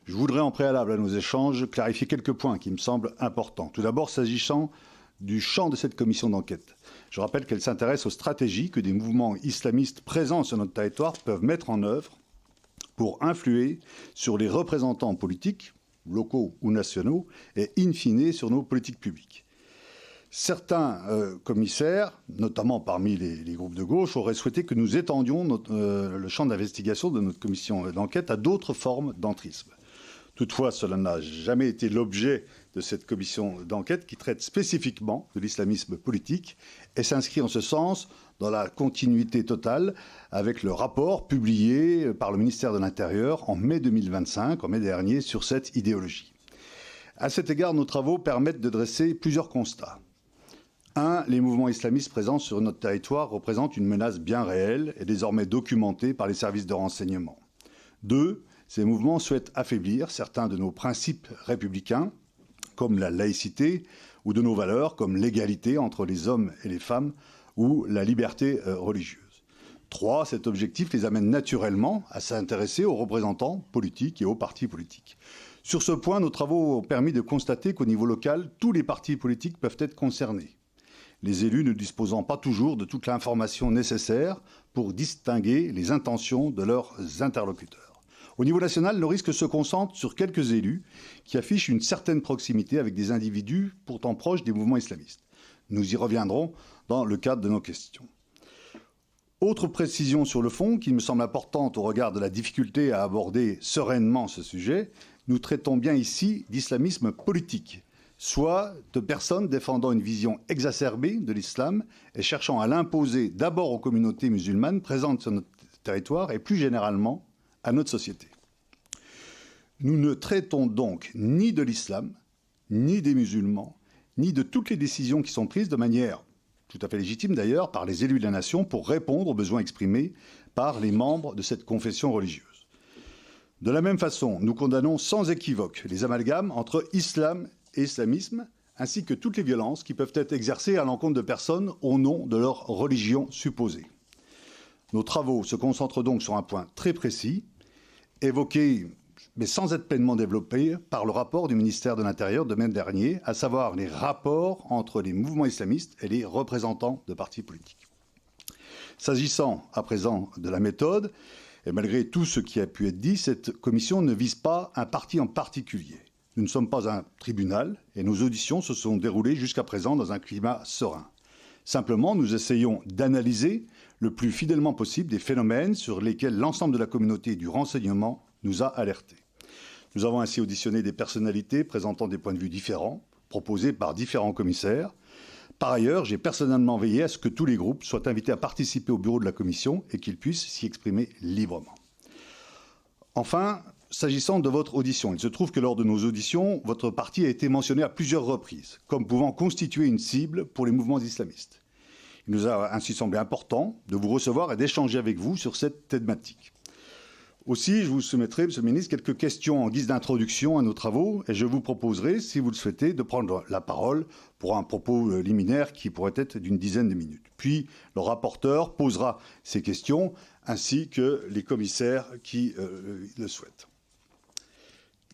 Je voudrais, en préalable à nos échanges, clarifier quelques points qui me semblent importants. Tout d'abord, s'agissant du champ de cette commission d'enquête. Je rappelle qu'elle s'intéresse aux stratégies que des mouvements islamistes présents sur notre territoire peuvent mettre en œuvre pour influer sur les représentants politiques, locaux ou nationaux, et in fine sur nos politiques publiques. Certains commissaires, notamment parmi les groupes de gauche, auraient souhaité que nous étendions le champ d'investigation de notre commission d'enquête à d'autres formes d'entrisme. Toutefois, cela n'a jamais été l'objet de cette commission d'enquête qui traite spécifiquement de l'islamisme politique et s'inscrit en ce sens dans la continuité totale avec le rapport publié par le ministère de l'Intérieur en mai 2025, en mai dernier, sur cette idéologie. À cet égard, nos travaux permettent de dresser plusieurs constats. 1. Les mouvements islamistes présents sur notre territoire représentent une menace bien réelle et désormais documentée par les services de renseignement. 2. Ces mouvements souhaitent affaiblir certains de nos principes républicains, comme la laïcité, ou de nos valeurs, comme l'égalité entre les hommes et les femmes, ou la liberté religieuse. 3. Cet objectif les amène naturellement à s'intéresser aux représentants politiques et aux partis politiques. Sur ce point, nos travaux ont permis de constater qu'au niveau local, tous les partis politiques peuvent être concernés, les élus ne disposant pas toujours de toute l'information nécessaire pour distinguer les intentions de leurs interlocuteurs. Au niveau national, le risque se concentre sur quelques élus qui affichent une certaine proximité avec des individus pourtant proches des mouvements islamistes. Nous y reviendrons dans le cadre de nos questions. Autre précision sur le fond qui me semble importante au regard de la difficulté à aborder sereinement ce sujet, nous traitons bien ici d'islamisme politique, soit de personnes défendant une vision exacerbée de l'islam et cherchant à l'imposer d'abord aux communautés musulmanes présentes sur notre territoire et plus généralement à notre société. Nous ne traitons donc ni de l'islam, ni des musulmans, ni de toutes les décisions qui sont prises de manière tout à fait légitime d'ailleurs par les élus de la nation pour répondre aux besoins exprimés par les membres de cette confession religieuse. De la même façon, nous condamnons sans équivoque les amalgames entre islam et islamisme, ainsi que toutes les violences qui peuvent être exercées à l'encontre de personnes au nom de leur religion supposée. Nos travaux se concentrent donc sur un point très précis, évoqué, mais sans être pleinement développé, par le rapport du ministère de l'Intérieur de mai dernier, à savoir les rapports entre les mouvements islamistes et les représentants de partis politiques. S'agissant à présent de la méthode, et malgré tout ce qui a pu être dit, cette commission ne vise pas un parti en particulier. Nous ne sommes pas un tribunal et nos auditions se sont déroulées jusqu'à présent dans un climat serein. Simplement, nous essayons d'analyser le plus fidèlement possible des phénomènes sur lesquels l'ensemble de la communauté du renseignement nous a alertés. Nous avons ainsi auditionné des personnalités présentant des points de vue différents, proposés par différents commissaires. Par ailleurs, j'ai personnellement veillé à ce que tous les groupes soient invités à participer au bureau de la commission et qu'ils puissent s'y exprimer librement. Enfin, s'agissant de votre audition, il se trouve que lors de nos auditions, votre parti a été mentionné à plusieurs reprises comme pouvant constituer une cible pour les mouvements islamistes. Il nous a ainsi semblé important de vous recevoir et d'échanger avec vous sur cette thématique. Aussi, je vous soumettrai, Monsieur le Ministre, quelques questions en guise d'introduction à nos travaux et je vous proposerai, si vous le souhaitez, de prendre la parole pour un propos liminaire qui pourrait être d'une dizaine de minutes. Puis, le rapporteur posera ces questions ainsi que les commissaires qui le souhaitent.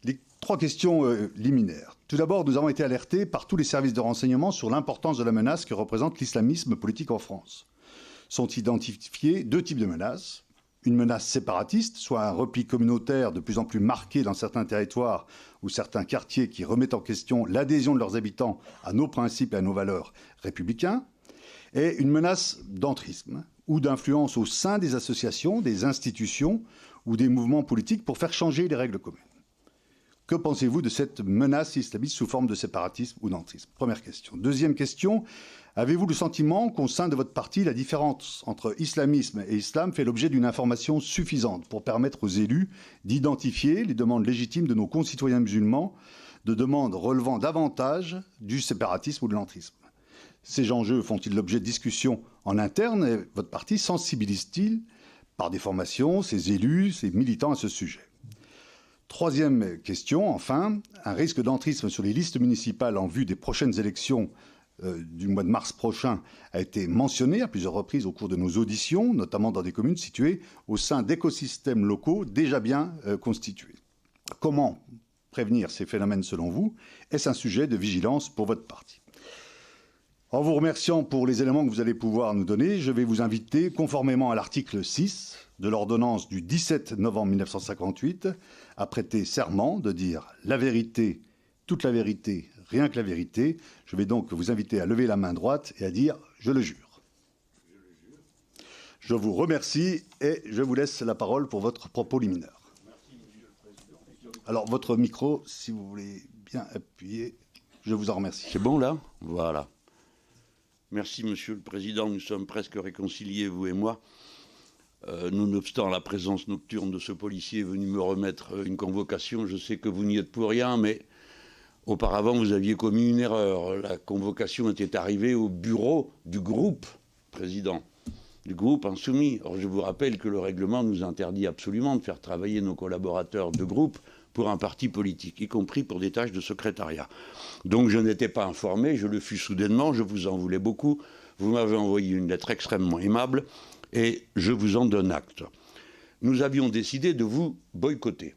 Les trois questions liminaires. Tout d'abord, nous avons été alertés par tous les services de renseignement sur l'importance de la menace que représente l'islamisme politique en France. Sont identifiés deux types de menaces. Une menace séparatiste, soit un repli communautaire de plus en plus marqué dans certains territoires ou certains quartiers qui remettent en question l'adhésion de leurs habitants à nos principes et à nos valeurs républicains, et une menace d'entrisme ou d'influence au sein des associations, des institutions ou des mouvements politiques pour faire changer les règles communes. Que pensez-vous de cette menace islamiste sous forme de séparatisme ou d'entrisme? Première question. Deuxième question, avez-vous le sentiment qu'au sein de votre parti, la différence entre islamisme et islam fait l'objet d'une information suffisante pour permettre aux élus d'identifier les demandes légitimes de nos concitoyens musulmans, de demandes relevant davantage du séparatisme ou de l'entrisme? Ces enjeux font-ils l'objet de discussions en interne et votre parti sensibilise-t-il par des formations ces élus, ces militants à ce sujet? Troisième question, enfin, un risque d'entrisme sur les listes municipales en vue des prochaines élections du mois de mars prochain a été mentionné à plusieurs reprises au cours de nos auditions, notamment dans des communes situées au sein d'écosystèmes locaux déjà bien constitués. Comment prévenir ces phénomènes selon vous? Est-ce un sujet de vigilance pour votre parti? En vous remerciant pour les éléments que vous allez pouvoir nous donner, je vais vous inviter, conformément à l'article 6 de l'ordonnance du 17 novembre 1958, à prêter serment de dire la vérité, toute la vérité, rien que la vérité. Je vais donc vous inviter à lever la main droite et à dire « je le jure ». Je vous remercie et je vous laisse la parole pour votre propos liminaire. Merci, Monsieur le Président. Alors, votre micro, si vous voulez bien appuyer, je vous en remercie. C'est bon, là? Voilà. Merci, Monsieur le Président. Nous sommes presque réconciliés, vous et moi. Nonobstant la présence nocturne de ce policier venu me remettre une convocation, je sais que vous n'y êtes pour rien, mais auparavant, vous aviez commis une erreur. La convocation était arrivée au bureau du groupe, Président, du groupe insoumis. Or, je vous rappelle que le règlement nous interdit absolument de faire travailler nos collaborateurs de groupe pour un parti politique, y compris pour des tâches de secrétariat. Donc je n'étais pas informé, je le fus soudainement, je vous en voulais beaucoup. Vous m'avez envoyé une lettre extrêmement aimable et je vous en donne acte. Nous avions décidé de vous boycotter.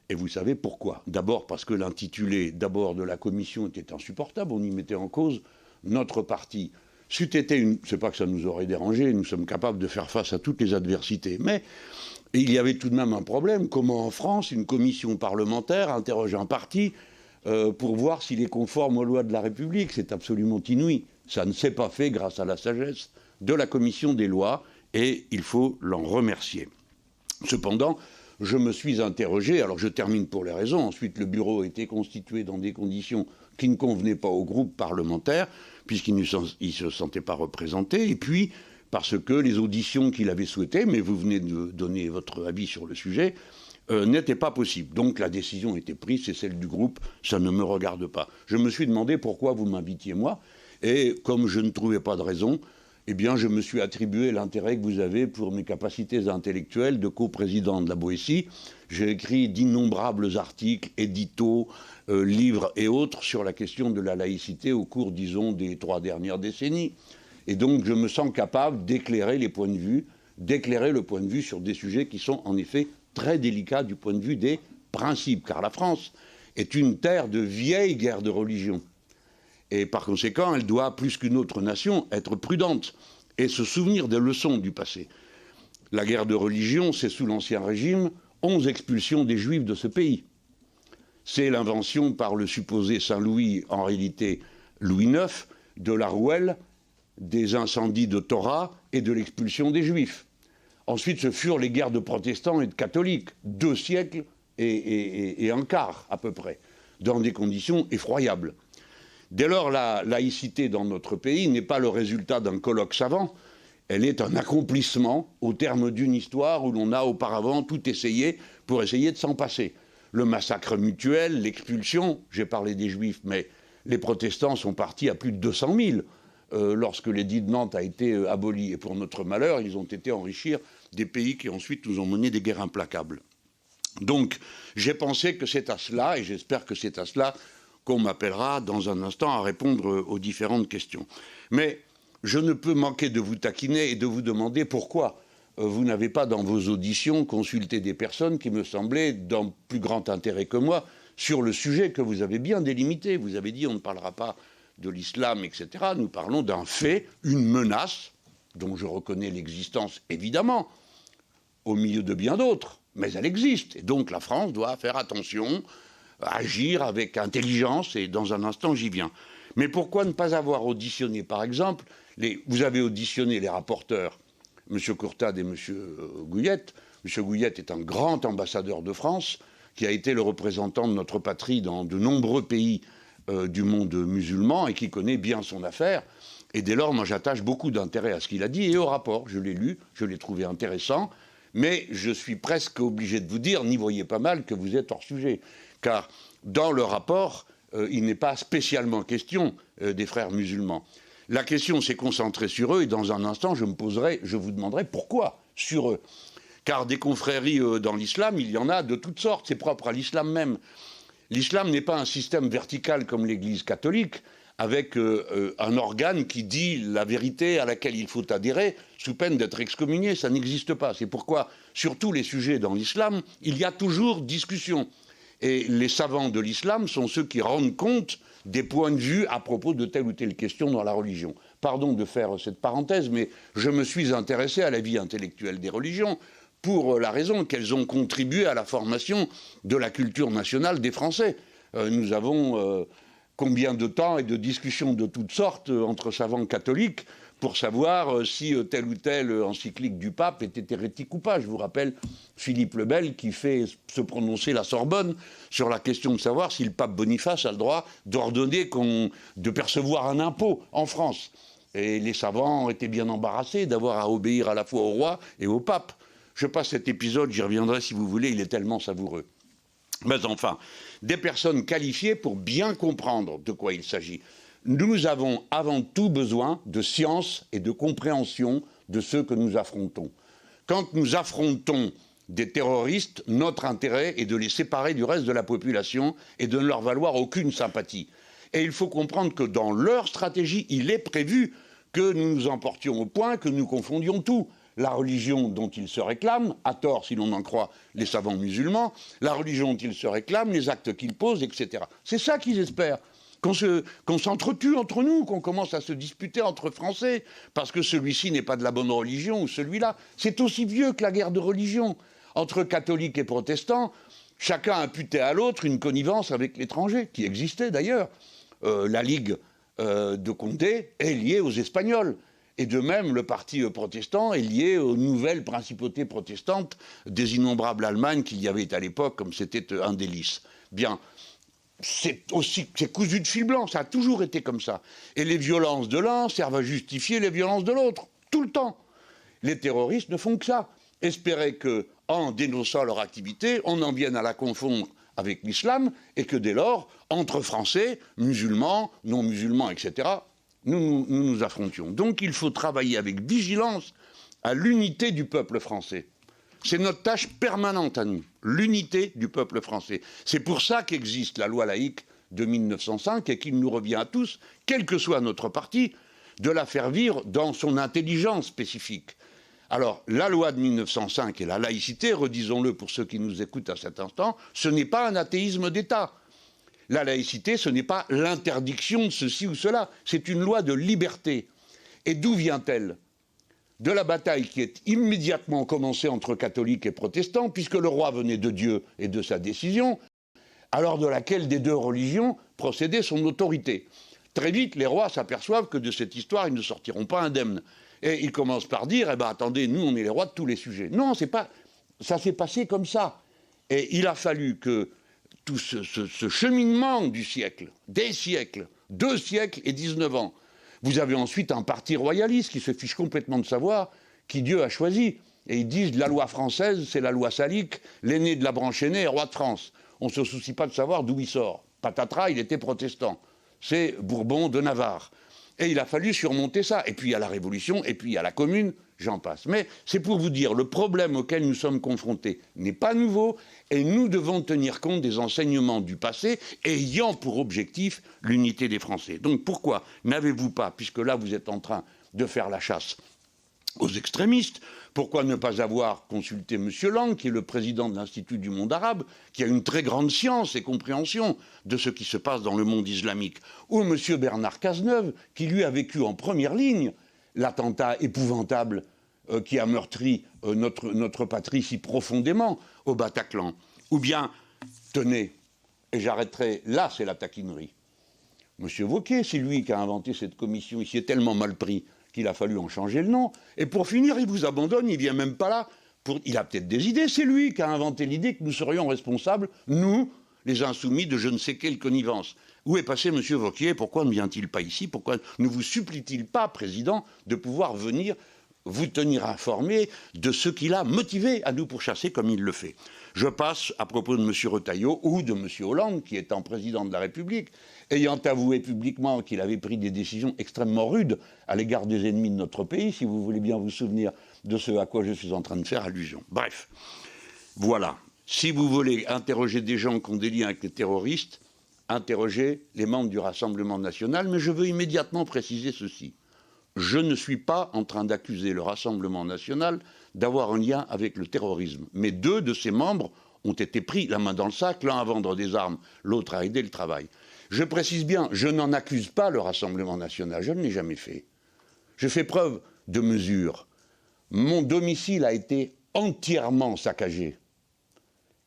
Et vous savez pourquoi? D'abord parce que l'intitulé de la commission était insupportable, on y mettait en cause notre parti. C'eût été une... C'est pas que ça nous aurait dérangé, nous sommes capables de faire face à toutes les adversités, mais il y avait tout de même un problème. Comment en France, une commission parlementaire interroge un parti pour voir s'il est conforme aux lois de la République? C'est absolument inouï. Ça ne s'est pas fait grâce à la sagesse de la commission des lois et il faut l'en remercier. Cependant, je me suis interrogé, alors je termine pour les raisons, ensuite le bureau a été constitué dans des conditions qui ne convenaient pas au groupe parlementaire, puisqu'il ne se sentait pas représenté, et puis parce que les auditions qu'il avait souhaitées, mais vous venez de donner votre avis sur le sujet, n'étaient pas possibles. Donc la décision était prise, c'est celle du groupe, ça ne me regarde pas. Je me suis demandé pourquoi vous m'invitiez moi, et comme je ne trouvais pas de raison, eh bien, je me suis attribué l'intérêt que vous avez pour mes capacités intellectuelles de coprésident de la Boétie. J'ai écrit d'innombrables articles, éditos, livres et autres sur la question de la laïcité au cours, disons, des 3 dernières décennies. Et donc, je me sens capable d'éclairer les points de vue, d'éclairer le point de vue sur des sujets qui sont en effet très délicats du point de vue des principes. Car la France est une terre de vieilles guerres de religion. Et par conséquent, elle doit, plus qu'une autre nation, être prudente et se souvenir des leçons du passé. La guerre de religion, c'est sous l'Ancien Régime 11 expulsions des Juifs de ce pays. C'est l'invention par le supposé Saint-Louis, en réalité Louis IX, de la rouelle, des incendies de Torah et de l'expulsion des Juifs. Ensuite, ce furent les guerres de protestants et de catholiques, 2 siècles et un quart à peu près, dans des conditions effroyables. Dès lors, la laïcité dans notre pays n'est pas le résultat d'un colloque savant, elle est un accomplissement au terme d'une histoire où l'on a auparavant tout essayé pour essayer de s'en passer. Le massacre mutuel, l'expulsion, j'ai parlé des Juifs, mais les protestants sont partis à plus de 200 000 lorsque l'édit de Nantes a été aboli. Et pour notre malheur, ils ont été enrichir des pays qui ensuite nous ont mené des guerres implacables. Donc, j'ai pensé que c'est à cela, et j'espère que c'est à cela qu'on m'appellera dans un instant à répondre aux différentes questions. Mais je ne peux manquer de vous taquiner et de vous demander pourquoi vous n'avez pas dans vos auditions consulté des personnes qui me semblaient d'un plus grand intérêt que moi sur le sujet que vous avez bien délimité. Vous avez dit on ne parlera pas de l'islam, etc. Nous parlons d'un fait, une menace, dont je reconnais l'existence évidemment, au milieu de bien d'autres, mais elle existe. Et donc la France doit faire attention, agir avec intelligence, et dans un instant, j'y viens. Mais pourquoi ne pas avoir auditionné, par exemple, vous avez auditionné les rapporteurs, M. Courtade et M. Gouillette. M. Gouillette est un grand ambassadeur de France, qui a été le représentant de notre patrie dans de nombreux pays du monde musulman, et qui connaît bien son affaire. Et dès lors, moi, j'attache beaucoup d'intérêt à ce qu'il a dit, et au rapport, je l'ai lu, je l'ai trouvé intéressant, mais je suis presque obligé de vous dire, n'y voyez pas mal, que vous êtes hors sujet. Car dans le rapport, il n'est pas spécialement question des frères musulmans. La question s'est concentrée sur eux, et dans un instant, je vous demanderai pourquoi sur eux. Car des confréries dans l'islam, il y en a de toutes sortes, c'est propre à l'islam même. L'islam n'est pas un système vertical comme l'Église catholique, avec un organe qui dit la vérité à laquelle il faut adhérer, sous peine d'être excommunié, ça n'existe pas. C'est pourquoi, sur tous les sujets dans l'islam, il y a toujours discussion. Et les savants de l'islam sont ceux qui rendent compte des points de vue à propos de telle ou telle question dans la religion. Pardon de faire cette parenthèse, mais je me suis intéressé à la vie intellectuelle des religions pour la raison qu'elles ont contribué à la formation de la culture nationale des Français. Nous avons combien de temps et de discussions de toutes sortes entre savants catholiques pour savoir si telle ou telle encyclique du pape était hérétique ou pas. Je vous rappelle Philippe le Bel qui fait se prononcer la Sorbonne sur la question de savoir si le pape Boniface a le droit d'ordonner de percevoir un impôt en France. Et les savants étaient bien embarrassés d'avoir à obéir à la fois au roi et au pape. Je passe cet épisode, j'y reviendrai si vous voulez, il est tellement savoureux. Mais enfin, des personnes qualifiées pour bien comprendre de quoi il s'agit. Nous avons avant tout besoin de science et de compréhension de ce que nous affrontons. Quand nous affrontons des terroristes, notre intérêt est de les séparer du reste de la population et de ne leur valoir aucune sympathie. Et il faut comprendre que dans leur stratégie, il est prévu que nous nous emportions au point que nous confondions tout. La religion dont ils se réclament, à tort si l'on en croit les savants musulmans, la religion dont ils se réclament, les actes qu'ils posent, etc. C'est ça qu'ils espèrent. Qu'on s'entretue entre nous, qu'on commence à se disputer entre Français, parce que celui-ci n'est pas de la bonne religion ou celui-là. C'est aussi vieux que la guerre de religion. Entre catholiques et protestants, chacun imputait à l'autre une connivence avec l'étranger, qui existait d'ailleurs. La Ligue de Condé est liée aux Espagnols. Et de même, le parti protestant est lié aux nouvelles principautés protestantes des innombrables Allemagnes qu'il y avait à l'époque, comme c'était un délice. Bien. C'est cousu de fil blanc, ça a toujours été comme ça. Et les violences de l'un servent à justifier les violences de l'autre, tout le temps. Les terroristes ne font que ça. Espérer qu'en dénonçant leur activité, on en vienne à la confondre avec l'islam et que dès lors, entre Français, musulmans, non-musulmans, etc., nous nous affrontions. Donc il faut travailler avec vigilance à l'unité du peuple français. C'est notre tâche permanente à nous, l'unité du peuple français. C'est pour ça qu'existe la loi laïque de 1905 et qu'il nous revient à tous, quel que soit notre parti, de la faire vivre dans son intelligence spécifique. Alors, la loi de 1905 et la laïcité, redisons-le pour ceux qui nous écoutent à cet instant, ce n'est pas un athéisme d'État. La laïcité, ce n'est pas l'interdiction de ceci ou cela, c'est une loi de liberté. Et d'où vient-elle ? De la bataille qui est immédiatement commencée entre catholiques et protestants, puisque le roi venait de Dieu et de sa décision, alors de laquelle des deux religions procédait son autorité. Très vite, les rois s'aperçoivent que de cette histoire, ils ne sortiront pas indemnes. Et ils commencent par dire, attendez, nous, on est les rois de tous les sujets. Non, ça s'est passé comme ça. Et il a fallu que tout ce cheminement du siècle, des siècles, 2 siècles et 19 ans, vous avez ensuite un parti royaliste qui se fiche complètement de savoir qui Dieu a choisi. Et ils disent la loi française, c'est la loi salique, l'aîné de la branche aînée est roi de France. On ne se soucie pas de savoir d'où il sort. Patatras, il était protestant. C'est Bourbon de Navarre. Et il a fallu surmonter ça. Et puis il y a la Révolution, et puis il y a la Commune, j'en passe. Mais c'est pour vous dire, le problème auquel nous sommes confrontés n'est pas nouveau, et nous devons tenir compte des enseignements du passé, ayant pour objectif l'unité des Français. Donc pourquoi n'avez-vous pas, puisque là vous êtes en train de faire la chasse aux extrémistes, pourquoi ne pas avoir consulté M. Lang, qui est le président de l'Institut du monde arabe, qui a une très grande science et compréhension de ce qui se passe dans le monde islamique, ou M. Bernard Cazeneuve, qui lui a vécu en première ligne l'attentat épouvantable qui a meurtri notre patrie si profondément au Bataclan. Ou bien, tenez, et j'arrêterai, là c'est la taquinerie. M. Wauquiez, c'est lui qui a inventé cette commission, il s'y est tellement mal pris qu'il a fallu en changer le nom. Et pour finir, il vous abandonne, il vient même pas là. Il a peut-être des idées, c'est lui qui a inventé l'idée que nous serions responsables, nous, les insoumis, de je ne sais quelle connivence. Où est passé M. Wauquiez? Pourquoi ne vient-il pas ici? Pourquoi ne vous supplie-t-il pas, Président, de pouvoir venir vous tenir informé de ce qui l'a motivé à nous pourchasser comme il le fait? Je passe à propos de M. Retailleau ou de M. Hollande, qui étant président de la République, ayant avoué publiquement qu'il avait pris des décisions extrêmement rudes à l'égard des ennemis de notre pays, si vous voulez bien vous souvenir de ce à quoi je suis en train de faire allusion. Bref, voilà. Si vous voulez interroger des gens qui ont des liens avec les terroristes, interrogez les membres du Rassemblement national, mais je veux immédiatement préciser ceci. Je ne suis pas en train d'accuser le Rassemblement national d'avoir un lien avec le terrorisme. Mais 2 de ses membres ont été pris la main dans le sac, l'un à vendre des armes, l'autre à aider le travail. Je précise bien, je n'en accuse pas le Rassemblement national, je ne l'ai jamais fait. Je fais preuve de mesure. Mon domicile a été entièrement saccagé.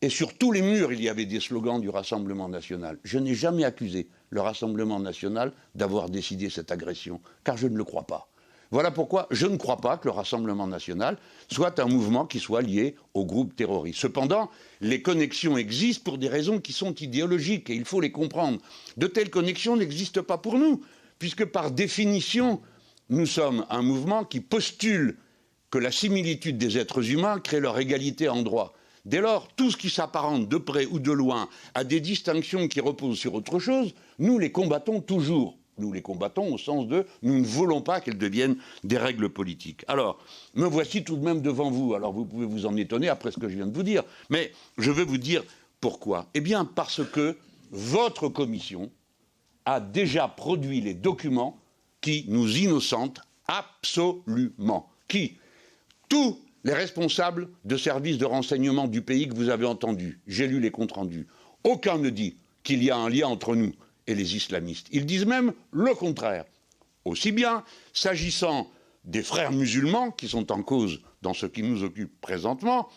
Et sur tous les murs, il y avait des slogans du Rassemblement national. Je n'ai jamais accusé le Rassemblement national d'avoir décidé cette agression, car je ne le crois pas. Voilà pourquoi je ne crois pas que le Rassemblement national soit un mouvement qui soit lié au groupe terroriste. Cependant, les connexions existent pour des raisons qui sont idéologiques et il faut les comprendre. De telles connexions n'existent pas pour nous, puisque par définition, nous sommes un mouvement qui postule que la similitude des êtres humains crée leur égalité en droit. Dès lors, tout ce qui s'apparente de près ou de loin à des distinctions qui reposent sur autre chose, nous les combattons toujours. Nous les combattons au sens de nous ne voulons pas qu'elles deviennent des règles politiques. Alors, me voici tout de même devant vous. Alors, vous pouvez vous en étonner après ce que je viens de vous dire. Mais je veux vous dire pourquoi. Eh bien, parce que votre commission a déjà produit les documents qui nous innocentent absolument. Qui? Tous les responsables de services de renseignement du pays que vous avez entendus. J'ai lu les comptes rendus. Aucun ne dit qu'il y a un lien entre nous et les islamistes. Ils disent même le contraire. Aussi bien s'agissant des frères musulmans qui sont en cause dans ce qui nous occupe présentement,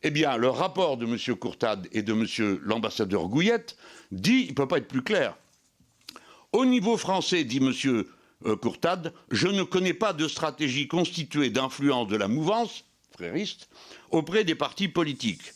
eh bien, le rapport de M. Courtade et de M. l'ambassadeur Gouillette dit, il ne peut pas être plus clair. Au niveau français, dit M. Courtade, je ne connais pas de stratégie constituée d'influence de la mouvance frériste auprès des partis politiques.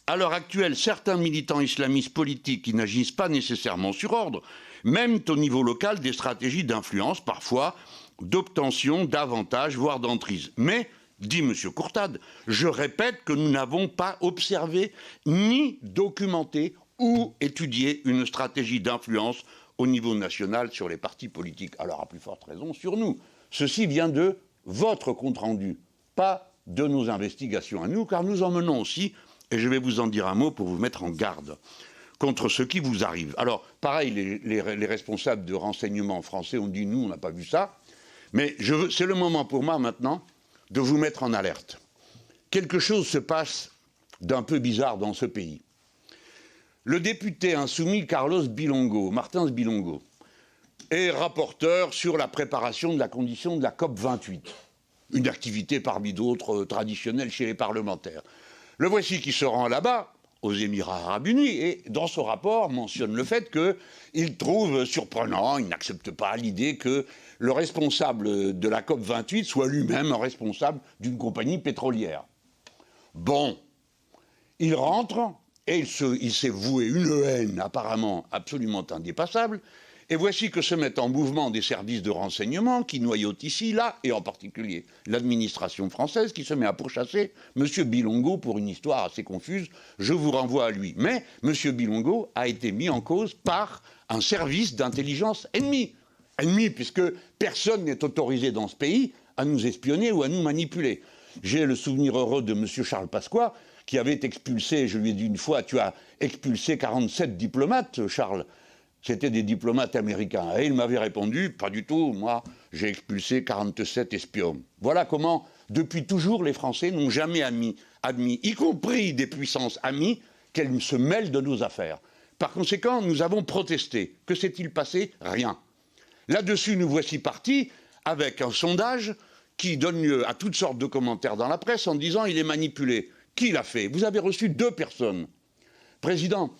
À l'heure actuelle, certains militants islamistes politiques qui n'agissent pas nécessairement sur ordre mènent au niveau local des stratégies d'influence, parfois d'obtention d'avantages, voire d'emprise. Mais, dit M. Courtade, je répète que nous n'avons pas observé ni documenté ou étudié une stratégie d'influence au niveau national sur les partis politiques. Alors, à plus forte raison, sur nous. Ceci vient de votre compte-rendu, pas de nos investigations à nous, car nous en menons aussi, et je vais vous en dire un mot pour vous mettre en garde contre ce qui vous arrive. Alors, pareil, les responsables de renseignement français ont dit, nous, on n'a pas vu ça, mais c'est le moment pour moi, maintenant, de vous mettre en alerte. Quelque chose se passe d'un peu bizarre dans ce pays. Le député insoumis Carlos Bilongo, Martins Bilongo, est rapporteur sur la préparation de la condition de la COP28, une activité parmi d'autres traditionnelles chez les parlementaires. Le voici qui se rend là-bas, aux Émirats arabes unis, et dans ce rapport mentionne le fait qu'il trouve surprenant, il n'accepte pas l'idée que le responsable de la COP28 soit lui-même un responsable d'une compagnie pétrolière. Bon, il rentre, et il s'est voué une haine apparemment absolument indépassable, et voici que se mettent en mouvement des services de renseignement qui noyautent ici, là, et en particulier l'administration française qui se met à pourchasser M. Bilongo pour une histoire assez confuse. Je vous renvoie à lui. Mais M. Bilongo a été mis en cause par un service d'intelligence ennemi. Ennemi, puisque personne n'est autorisé dans ce pays à nous espionner ou à nous manipuler. J'ai le souvenir heureux de M. Charles Pasqua, qui avait expulsé, je lui ai dit une fois, tu as expulsé 47 diplomates, Charles. C'était des diplomates américains. Et il m'avait répondu, pas du tout, moi, j'ai expulsé 47 espions. Voilà comment, depuis toujours, les Français n'ont jamais admis, y compris des puissances amies, qu'elles se mêlent de nos affaires. Par conséquent, nous avons protesté. Que s'est-il passé? Rien. Là-dessus, nous voici partis avec un sondage qui donne lieu à toutes sortes de commentaires dans la presse en disant il est manipulé. Qui l'a fait? Vous avez reçu 2 personnes. Président,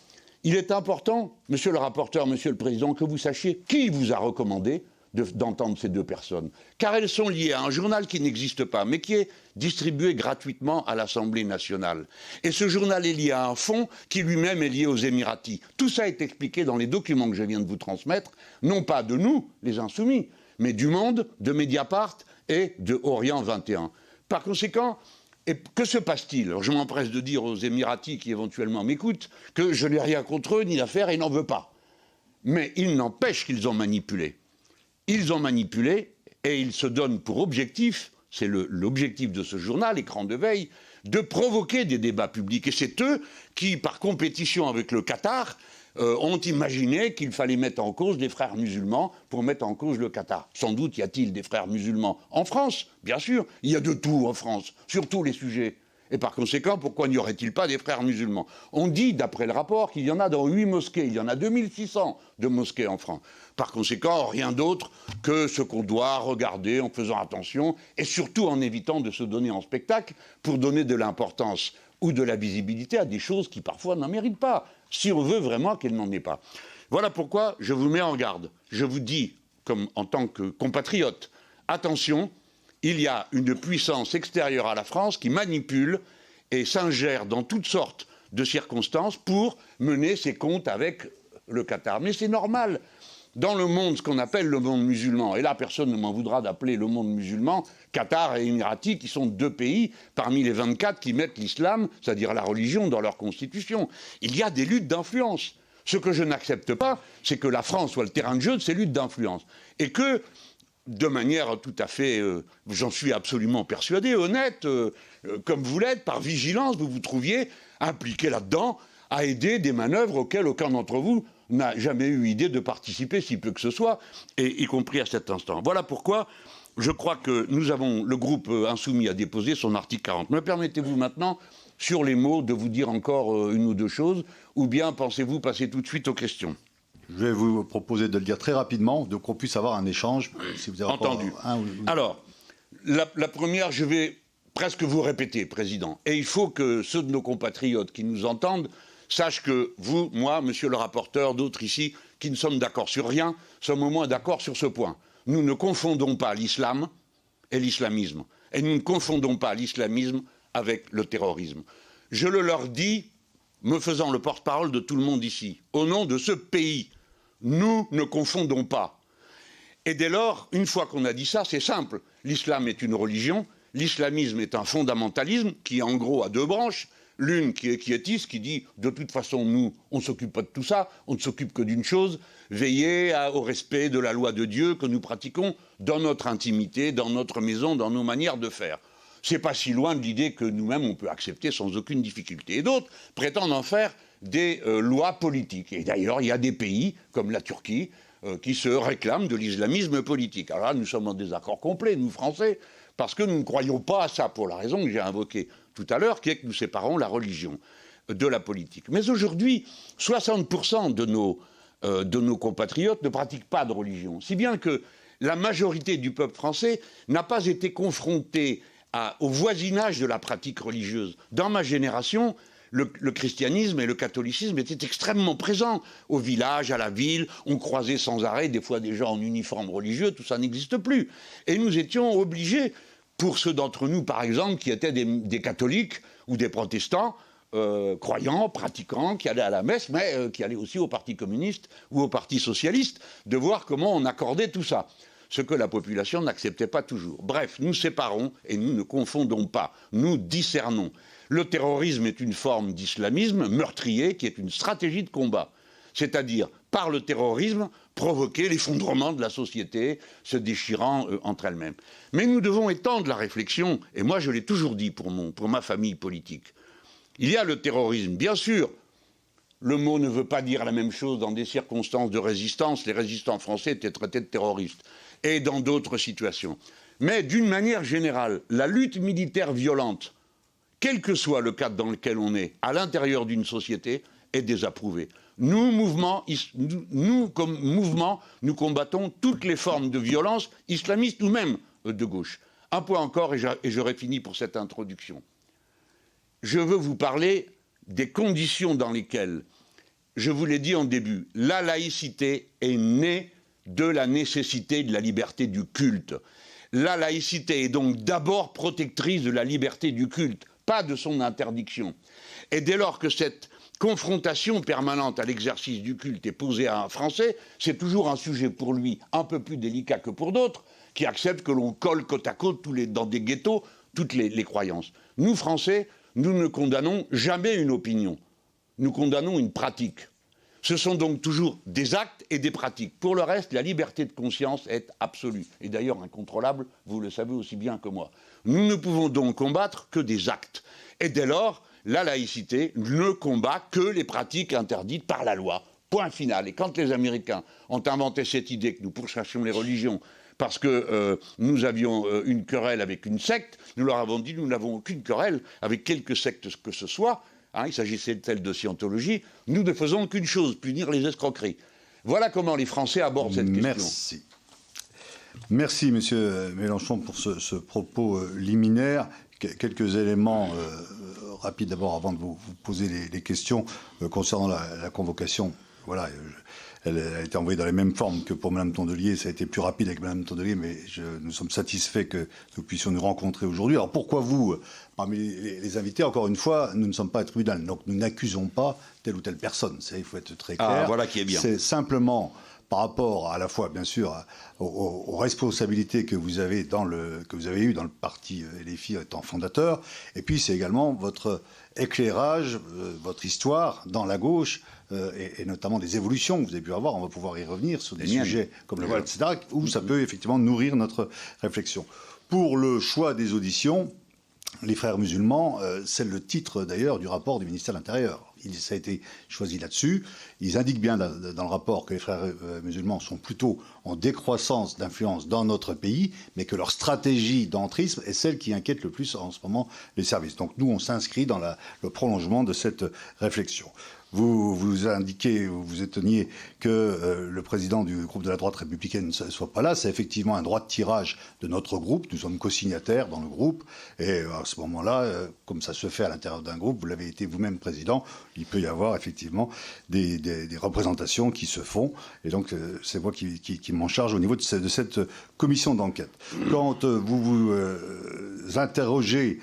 il est important, monsieur le rapporteur, monsieur le président, que vous sachiez qui vous a recommandé d'entendre ces 2 personnes. Car elles sont liées à un journal qui n'existe pas, mais qui est distribué gratuitement à l'Assemblée nationale. Et ce journal est lié à un fonds qui lui-même est lié aux Émiratis. Tout ça est expliqué dans les documents que je viens de vous transmettre, non pas de nous, les Insoumis, mais du Monde, de Mediapart et de Orient 21. Par conséquent, et que se passe-t-il? Alors je m'empresse de dire aux Émiratis qui éventuellement m'écoutent que je n'ai rien contre eux ni l'affaire et n'en veux pas. Mais il n'empêche qu'ils ont manipulé. Ils ont manipulé et ils se donnent pour objectif, c'est l'objectif de ce journal, écran de veille, de provoquer des débats publics. Et c'est eux qui, par compétition avec le Qatar, ont imaginé qu'il fallait mettre en cause des frères musulmans pour mettre en cause le Qatar. Sans doute y a-t-il des frères musulmans en France, bien sûr. Il y a de tout en France, sur tous les sujets. Et par conséquent, pourquoi n'y aurait-il pas des frères musulmans? On dit, d'après le rapport, qu'il y en a dans 8 mosquées. Il y en a 2600 de mosquées en France. Par conséquent, rien d'autre que ce qu'on doit regarder en faisant attention et surtout en évitant de se donner en spectacle pour donner de l'importance ou de la visibilité à des choses qui parfois n'en méritent pas, si on veut vraiment qu'elles n'en aient pas. Voilà pourquoi je vous mets en garde. Je vous dis, comme en tant que compatriote, attention, il y a une puissance extérieure à la France qui manipule et s'ingère dans toutes sortes de circonstances pour mener ses comptes avec le Qatar. Mais c'est normal. Dans le monde, ce qu'on appelle le monde musulman, et là personne ne m'en voudra d'appeler le monde musulman, Qatar et Émiratis, qui sont 2 pays parmi les 24 qui mettent l'islam, c'est-à-dire la religion, dans leur constitution. Il y a des luttes d'influence. Ce que je n'accepte pas, c'est que la France soit le terrain de jeu de ces luttes d'influence. Et que, de manière tout à fait, j'en suis absolument persuadé, honnête, comme vous l'êtes, par vigilance, vous vous trouviez impliqué là-dedans, à aider des manœuvres auxquelles aucun d'entre vous n'a jamais eu idée de participer, si peu que ce soit, et y compris à cet instant. Voilà pourquoi je crois que le groupe Insoumis a déposé son article 40. Me permettez-vous maintenant, sur les mots, de vous dire encore une ou deux choses, ou bien pensez-vous passer tout de suite aux questions? Je vais vous proposer de le dire très rapidement, de qu'on puisse avoir un échange. Si vous avez entendu. Alors, la première, je vais presque vous répéter, Président. Et il faut que ceux de nos compatriotes qui nous entendent sachent que vous, moi, monsieur le rapporteur, d'autres ici, qui ne sommes d'accord sur rien, sommes au moins d'accord sur ce point. Nous ne confondons pas l'islam et l'islamisme. Et nous ne confondons pas l'islamisme avec le terrorisme. Je le leur dis, me faisant le porte-parole de tout le monde ici, au nom de ce pays. Nous ne confondons pas. Et dès lors, une fois qu'on a dit ça, c'est simple. L'islam est une religion, l'islamisme est un fondamentalisme qui, en gros, a 2 branches. L'une qui est quiétiste, qui dit de toute façon, nous, on ne s'occupe pas de tout ça, on ne s'occupe que d'une chose, veiller au respect de la loi de Dieu que nous pratiquons dans notre intimité, dans notre maison, dans nos manières de faire. C'est pas si loin de l'idée que nous-mêmes, on peut accepter sans aucune difficulté. Et d'autres prétendent en faire des lois politiques. Et d'ailleurs, il y a des pays, comme la Turquie, qui se réclament de l'islamisme politique. Alors là, nous sommes en désaccord complet, nous, Français, parce que nous ne croyons pas à ça, pour la raison que j'ai invoquée tout à l'heure, qui est que nous séparons la religion de la politique. Mais aujourd'hui, 60% de nos compatriotes ne pratiquent pas de religion. Si bien que la majorité du peuple français n'a pas été confrontée au voisinage de la pratique religieuse. Dans ma génération, le christianisme et le catholicisme étaient extrêmement présents au village, à la ville. On croisait sans arrêt des fois des gens en uniforme religieux, tout ça n'existe plus. Et nous étions obligés, pour ceux d'entre nous, par exemple, qui étaient des catholiques ou des protestants, croyants, pratiquants, qui allaient à la messe, mais qui allaient aussi au Parti communiste ou au Parti socialiste, de voir comment on accordait tout ça. Ce que la population n'acceptait pas toujours. Bref, nous séparons et nous ne confondons pas, nous discernons. Le terrorisme est une forme d'islamisme meurtrier qui est une stratégie de combat. C'est-à-dire, par le terrorisme, provoquer l'effondrement de la société, se déchirant entre elles-mêmes. Mais nous devons étendre la réflexion, et moi je l'ai toujours dit pour ma famille politique. Il y a le terrorisme, bien sûr. Le mot ne veut pas dire la même chose dans des circonstances de résistance. Les résistants français étaient traités de terroristes. Et dans d'autres situations. Mais d'une manière générale, la lutte militaire violente, quel que soit le cadre dans lequel on est, à l'intérieur d'une société, est désapprouvée. Nous, comme mouvement, nous combattons toutes les formes de violence, islamistes ou même de gauche. Un point encore, et j'aurai fini pour cette introduction. Je veux vous parler des conditions dans lesquelles, je vous l'ai dit en début, la laïcité est née de la nécessité de la liberté du culte. La laïcité est donc d'abord protectrice de la liberté du culte, pas de son interdiction. Et dès lors que cette confrontation permanente à l'exercice du culte est posée à un Français, c'est toujours un sujet pour lui un peu plus délicat que pour d'autres, qui acceptent que l'on colle côte à côte dans des ghettos toutes les croyances. Nous, Français, nous ne condamnons jamais une opinion. Nous condamnons une pratique. Ce sont donc toujours des actes et des pratiques. Pour le reste, la liberté de conscience est absolue. Et d'ailleurs incontrôlable, vous le savez aussi bien que moi. Nous ne pouvons donc combattre que des actes. Et dès lors, la laïcité ne combat que les pratiques interdites par la loi. Point final. Et quand les Américains ont inventé cette idée que nous pourchassions les religions parce que nous avions une querelle avec une secte. Nous leur avons dit, nous n'avons aucune querelle avec quelque secte que ce soit. Hein, il s'agissait de celle de Scientologie. Nous ne faisons qu'une chose, punir les escroqueries. Voilà comment les Français abordent cette question. Merci. Merci, Monsieur Mélenchon, pour ce propos liminaire. Quelques éléments rapides d'abord avant de vous poser les questions concernant la convocation. Voilà, elle a été envoyée dans les mêmes formes que pour Mme Tondelier. Ça a été plus rapide avec Mme Tondelier, mais nous sommes satisfaits que nous puissions nous rencontrer aujourd'hui. Alors pourquoi vous, parmi les invités, encore une fois, nous ne sommes pas tribunal, donc nous n'accusons pas telle ou telle personne. Il faut être très clair. Ah, voilà qui est bien. C'est simplement par rapport à la fois, bien sûr, aux responsabilités que vous avez eues dans le parti LFI étant fondateur, et puis c'est également votre éclairage, votre histoire dans la gauche, et notamment des évolutions que vous avez pu avoir. On va pouvoir y revenir sur des sujets comme le voile, etc., où ça peut effectivement nourrir notre réflexion. Pour le choix des auditions, les frères musulmans, c'est le titre d'ailleurs du rapport du ministère de l'Intérieur. Ça a été choisi là-dessus. Ils indiquent bien dans le rapport que les frères musulmans sont plutôt en décroissance d'influence dans notre pays, mais que leur stratégie d'entrisme est celle qui inquiète le plus en ce moment les services. Donc nous, on s'inscrit dans le prolongement de cette réflexion. Vous indiquez, vous étonniez que le président du groupe de la droite républicaine ne soit pas là. C'est effectivement un droit de tirage de notre groupe. Nous sommes co-signataires dans le groupe. Et à ce moment-là, comme ça se fait à l'intérieur d'un groupe, vous l'avez été vous-même président, il peut y avoir effectivement des représentations qui se font. Et donc, c'est moi qui m'en charge au niveau de cette commission d'enquête. Quand vous vous interrogez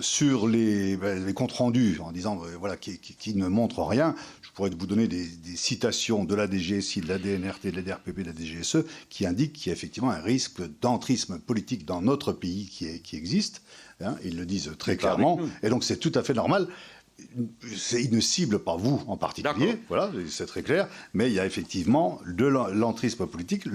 sur les comptes rendus en disant voilà qui ne montrent rien, je pourrais vous donner des citations de la DGSI, de la DNRT, de la DRPP, de la DGSE qui indiquent qu'il y a effectivement un risque d'entrisme politique dans notre pays qui existe. Hein, ils le disent très clairement. Et donc c'est tout à fait normal. Ils ne ciblent pas vous en particulier, voilà, c'est très clair, mais il y a effectivement de l'entrisme politique.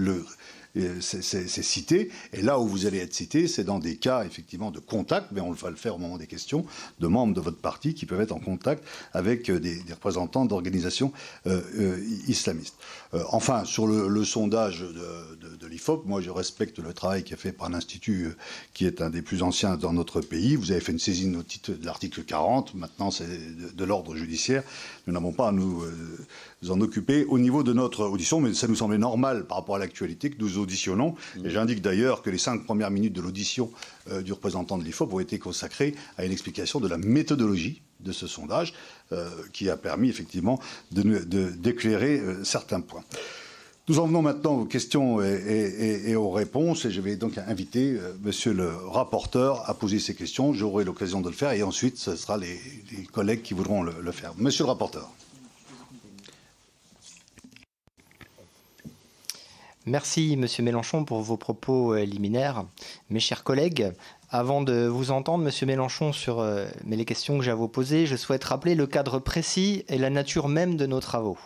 C'est cité, et là où vous allez être cité, c'est dans des cas effectivement de contact, mais on va le faire au moment des questions, de membres de votre parti qui peuvent être en contact avec des représentants d'organisations islamistes. Enfin, sur le sondage de l'IFOP, moi je respecte le travail qui est fait par un institut qui est un des plus anciens dans notre pays. Vous avez fait une saisine au titre de l'article 40, maintenant c'est de l'ordre judiciaire. Nous n'avons pas à nous en occuper au niveau de notre audition, mais ça nous semblait normal par rapport à l'actualité que nous auditionnons. Et j'indique d'ailleurs que les 5 premières minutes de l'audition du représentant de l'IFOP ont été consacrées à une explication de la méthodologie de ce sondage qui a permis effectivement d'éclairer certains points. Nous en venons maintenant aux questions et aux réponses, et je vais donc inviter monsieur le rapporteur à poser ces questions. J'aurai l'occasion de le faire, et ensuite ce sera les collègues qui voudront le faire. Monsieur le rapporteur. Merci, Monsieur Mélenchon, pour vos propos liminaires. Mes chers collègues, avant de vous entendre, Monsieur Mélenchon, sur les questions que j'ai à vous poser, je souhaite rappeler le cadre précis et la nature même de nos travaux.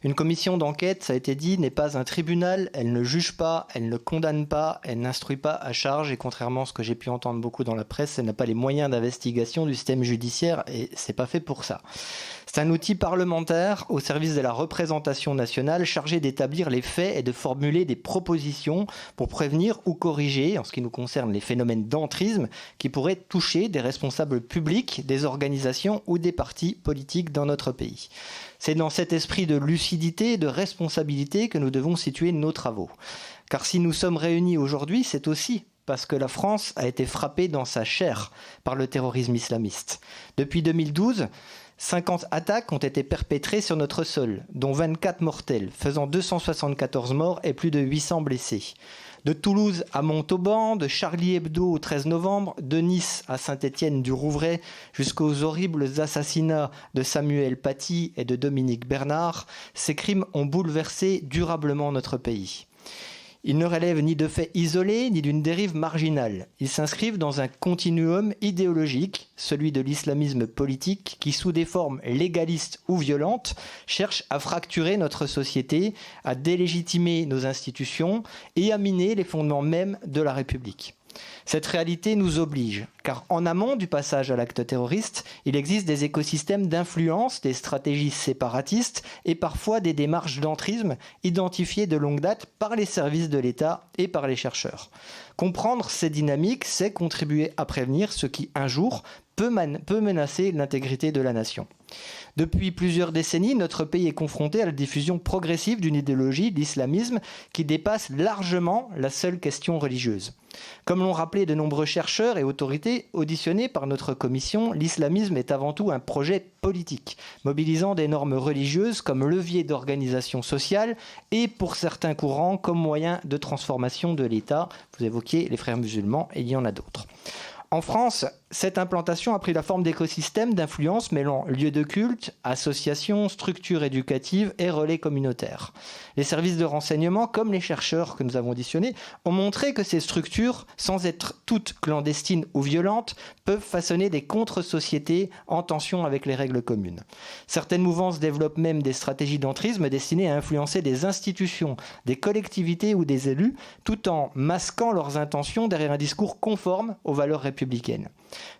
Une commission d'enquête, ça a été dit, n'est pas un tribunal, elle ne juge pas, elle ne condamne pas, elle n'instruit pas à charge, et contrairement à ce que j'ai pu entendre beaucoup dans la presse, elle n'a pas les moyens d'investigation du système judiciaire, et c'est pas fait pour ça. C'est un outil parlementaire au service de la représentation nationale chargé d'établir les faits et de formuler des propositions pour prévenir ou corriger, en ce qui nous concerne, les phénomènes d'entrisme qui pourraient toucher des responsables publics, des organisations ou des partis politiques dans notre pays. C'est dans cet esprit de lucidité et de responsabilité que nous devons situer nos travaux. Car si nous sommes réunis aujourd'hui, c'est aussi parce que la France a été frappée dans sa chair par le terrorisme islamiste. Depuis 2012, 50 attaques ont été perpétrées sur notre sol, dont 24 mortelles, faisant 274 morts et plus de 800 blessés. De Toulouse à Montauban, de Charlie Hebdo au 13 novembre, de Nice à Saint-Étienne-du-Rouvray, jusqu'aux horribles assassinats de Samuel Paty et de Dominique Bernard, ces crimes ont bouleversé durablement notre pays. Ils ne relèvent ni de faits isolés, ni d'une dérive marginale. Ils s'inscrivent dans un continuum idéologique, celui de l'islamisme politique, qui, sous des formes légalistes ou violentes, cherche à fracturer notre société, à délégitimer nos institutions et à miner les fondements mêmes de la République. Cette réalité nous oblige, car en amont du passage à l'acte terroriste, il existe des écosystèmes d'influence, des stratégies séparatistes et parfois des démarches d'entrisme identifiées de longue date par les services de l'État et par les chercheurs. Comprendre ces dynamiques, c'est contribuer à prévenir ce qui, un jour, peut menacer l'intégrité de la nation. Depuis plusieurs décennies, notre pays est confronté à la diffusion progressive d'une idéologie, l'islamisme, qui dépasse largement la seule question religieuse. Comme l'ont rappelé de nombreux chercheurs et autorités auditionnés par notre commission, l'islamisme est avant tout un projet politique, mobilisant des normes religieuses comme levier d'organisation sociale et, pour certains courants, comme moyen de transformation de l'État. Vous évoquiez les frères musulmans et il y en a d'autres. En France, cette implantation a pris la forme d'écosystèmes d'influence mêlant lieux de culte, associations, structures éducatives et relais communautaires. Les services de renseignement, comme les chercheurs que nous avons auditionnés, ont montré que ces structures, sans être toutes clandestines ou violentes, peuvent façonner des contre-sociétés en tension avec les règles communes. Certaines mouvances développent même des stratégies d'entrisme destinées à influencer des institutions, des collectivités ou des élus, tout en masquant leurs intentions derrière un discours conforme aux valeurs républicaines.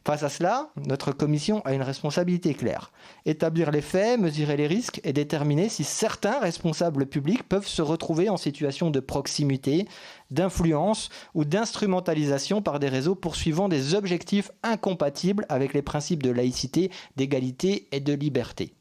Face à cela, notre commission a une responsabilité claire. Établir les faits, mesurer les risques et déterminer si certains responsables publics peuvent se retrouver en situation de proximité, d'influence ou d'instrumentalisation par des réseaux poursuivant des objectifs incompatibles avec les principes de laïcité, d'égalité et de liberté.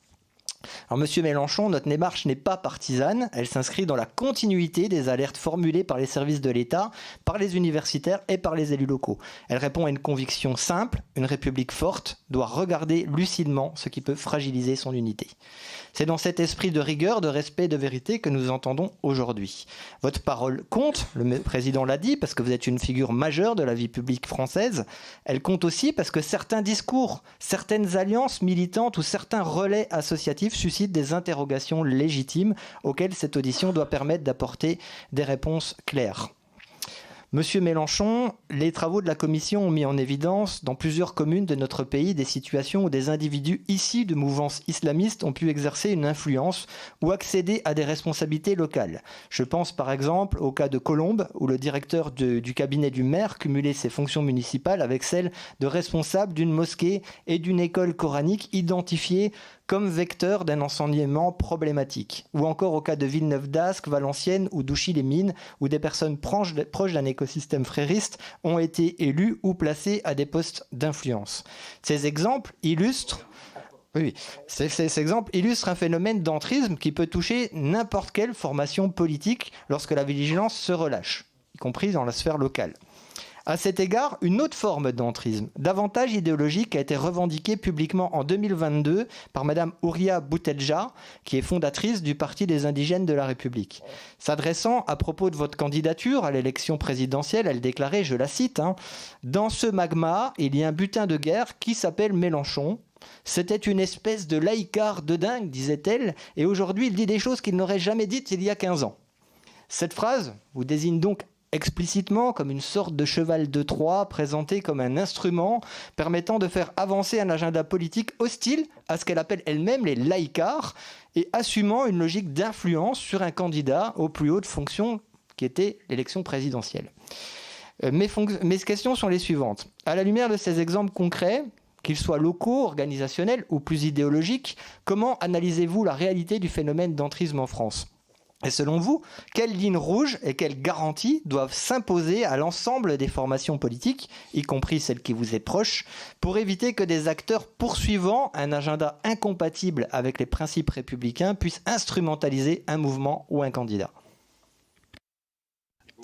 Alors, Monsieur Mélenchon, notre démarche n'est pas partisane, elle s'inscrit dans la continuité des alertes formulées par les services de l'État, par les universitaires et par les élus locaux. Elle répond à une conviction simple, une République forte doit regarder lucidement ce qui peut fragiliser son unité. C'est dans cet esprit de rigueur, de respect et de vérité que nous entendons aujourd'hui. Votre parole compte, le président l'a dit, parce que vous êtes une figure majeure de la vie publique française. Elle compte aussi parce que certains discours, certaines alliances militantes ou certains relais associatifs suscitent des interrogations légitimes auxquelles cette audition doit permettre d'apporter des réponses claires. Monsieur Mélenchon, les travaux de la commission ont mis en évidence dans plusieurs communes de notre pays des situations où des individus issus de mouvances islamistes ont pu exercer une influence ou accéder à des responsabilités locales. Je pense par exemple au cas de Colombes où le directeur du cabinet du maire cumulait ses fonctions municipales avec celles de responsable d'une mosquée et d'une école coranique identifiées comme vecteur d'un enseignement problématique. Ou encore au cas de Villeneuve d'Ascq, Valenciennes ou Douchy-les-Mines, où des personnes proches d'un écosystème frériste ont été élues ou placées à des postes d'influence. Ces exemples illustrent un phénomène d'entrisme qui peut toucher n'importe quelle formation politique lorsque la vigilance se relâche, y compris dans la sphère locale. À cet égard, une autre forme d'entrisme, davantage idéologique, a été revendiquée publiquement en 2022 par Mme Houria Boutelja, qui est fondatrice du Parti des indigènes de la République. S'adressant à propos de votre candidature à l'élection présidentielle, elle déclarait, je la cite, « Dans ce magma, il y a un butin de guerre qui s'appelle Mélenchon. C'était une espèce de laïcard de dingue, disait-elle, et aujourd'hui il dit des choses qu'il n'aurait jamais dites il y a 15 ans. » Cette phrase vous désigne donc explicitement comme une sorte de cheval de Troie présenté comme un instrument permettant de faire avancer un agenda politique hostile à ce qu'elle appelle elle-même les laïcards et assumant une logique d'influence sur un candidat aux plus hautes fonctions qui était l'élection présidentielle. Mes questions sont les suivantes. À la lumière de ces exemples concrets, qu'ils soient locaux, organisationnels ou plus idéologiques, comment analysez-vous la réalité du phénomène d'entrisme en France ? Et selon vous, quelles lignes rouges et quelles garanties doivent s'imposer à l'ensemble des formations politiques, y compris celles qui vous est proche, pour éviter que des acteurs poursuivant un agenda incompatible avec les principes républicains puissent instrumentaliser un mouvement ou un candidat ?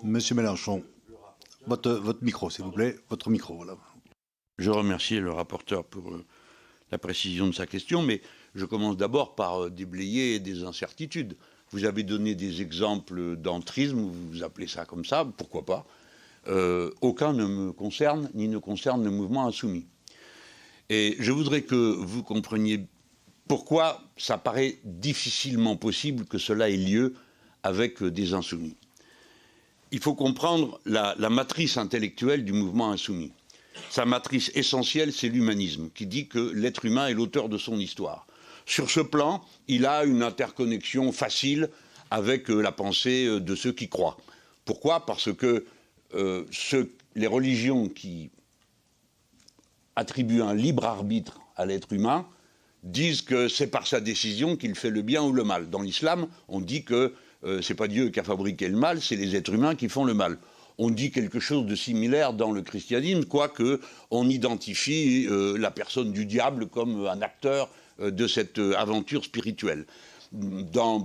Monsieur Mélenchon, votre micro, s'il vous plaît. Votre micro, voilà. Je remercie le rapporteur pour la précision de sa question, mais je commence d'abord par déblayer des incertitudes. Vous avez donné des exemples d'entrisme, vous appelez ça comme ça, pourquoi pas. Aucun ne me concerne, ni ne concerne le mouvement insoumis. Et je voudrais que vous compreniez pourquoi ça paraît difficilement possible que cela ait lieu avec des insoumis. Il faut comprendre la matrice intellectuelle du mouvement insoumis. Sa matrice essentielle, c'est l'humanisme, qui dit que l'être humain est l'auteur de son histoire. Sur ce plan, il a une interconnexion facile avec la pensée de ceux qui croient. Pourquoi ? Parce que ceux les religions qui attribuent un libre arbitre à l'être humain disent que c'est par sa décision qu'il fait le bien ou le mal. Dans l'islam, on dit que c'est pas Dieu qui a fabriqué le mal, c'est les êtres humains qui font le mal. On dit quelque chose de similaire dans le christianisme, quoique on identifie la personne du diable comme un acteur de cette aventure spirituelle.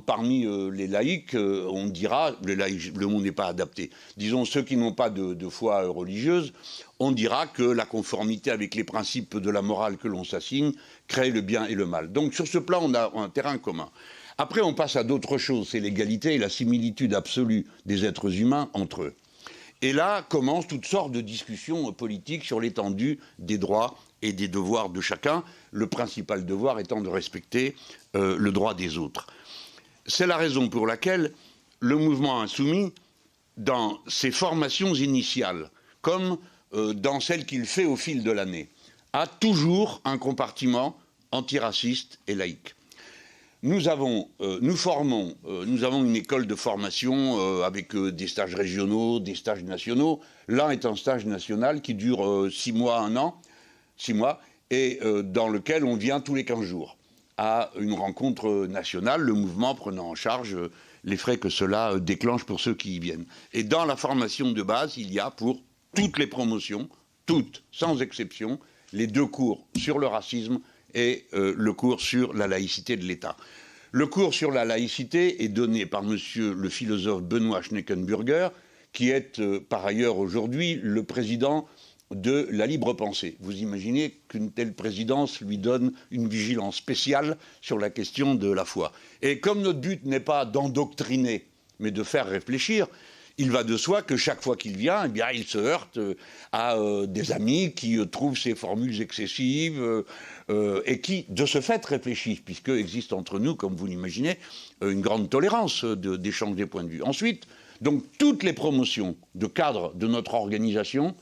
Parmi les laïcs, on dira, le mot n'est pas adapté, disons ceux qui n'ont pas de foi religieuse, on dira que la conformité avec les principes de la morale que l'on s'assigne crée le bien et le mal. Donc sur ce plan, on a un terrain commun. Après, on passe à d'autres choses, c'est l'égalité et la similitude absolue des êtres humains entre eux. Et là commencent toutes sortes de discussions politiques sur l'étendue des droits et des devoirs de chacun, le principal devoir étant de respecter le droit des autres. C'est la raison pour laquelle le mouvement insoumis, dans ses formations initiales, comme dans celles qu'il fait au fil de l'année, a toujours un compartiment antiraciste et laïque. Nous avons une école de formation avec des stages régionaux, des stages nationaux. L'un est un stage national qui dure 6 mois, 1 an, 6 mois, et dans lequel on vient tous les 15 jours à une rencontre nationale, le mouvement prenant en charge les frais que cela déclenche pour ceux qui y viennent. Et dans la formation de base, il y a pour toutes les promotions, toutes, sans exception, les 2 cours sur le racisme et le cours sur la laïcité de l'État. Le cours sur la laïcité est donné par monsieur le philosophe Benoît Schneckenburger, qui est par ailleurs aujourd'hui le président de la libre pensée. Vous imaginez qu'une telle présidence lui donne une vigilance spéciale sur la question de la foi. Et comme notre but n'est pas d'endoctriner, mais de faire réfléchir, il va de soi que chaque fois qu'il vient, eh bien, il se heurte à des amis qui trouvent ces formules excessives et qui, de ce fait, réfléchissent, puisque existe entre nous, comme vous l'imaginez, une grande tolérance d'échange des points de vue. Ensuite, donc, toutes les promotions de cadres de notre organisation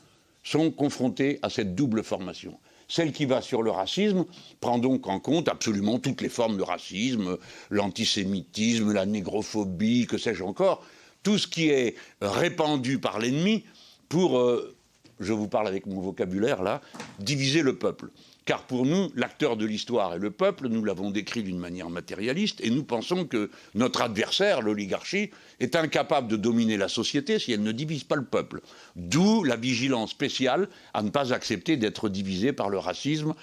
sont confrontées à cette double formation. Celle qui va sur le racisme prend donc en compte absolument toutes les formes de racisme, l'antisémitisme, la négrophobie, que sais-je encore, tout ce qui est répandu par l'ennemi pour, je vous parle avec mon vocabulaire là, diviser le peuple. Car pour nous, l'acteur de l'histoire est le peuple, nous l'avons décrit d'une manière matérialiste, et nous pensons que notre adversaire, l'oligarchie, est incapable de dominer la société si elle ne divise pas le peuple. D'où la vigilance spéciale à ne pas accepter d'être divisé par le racisme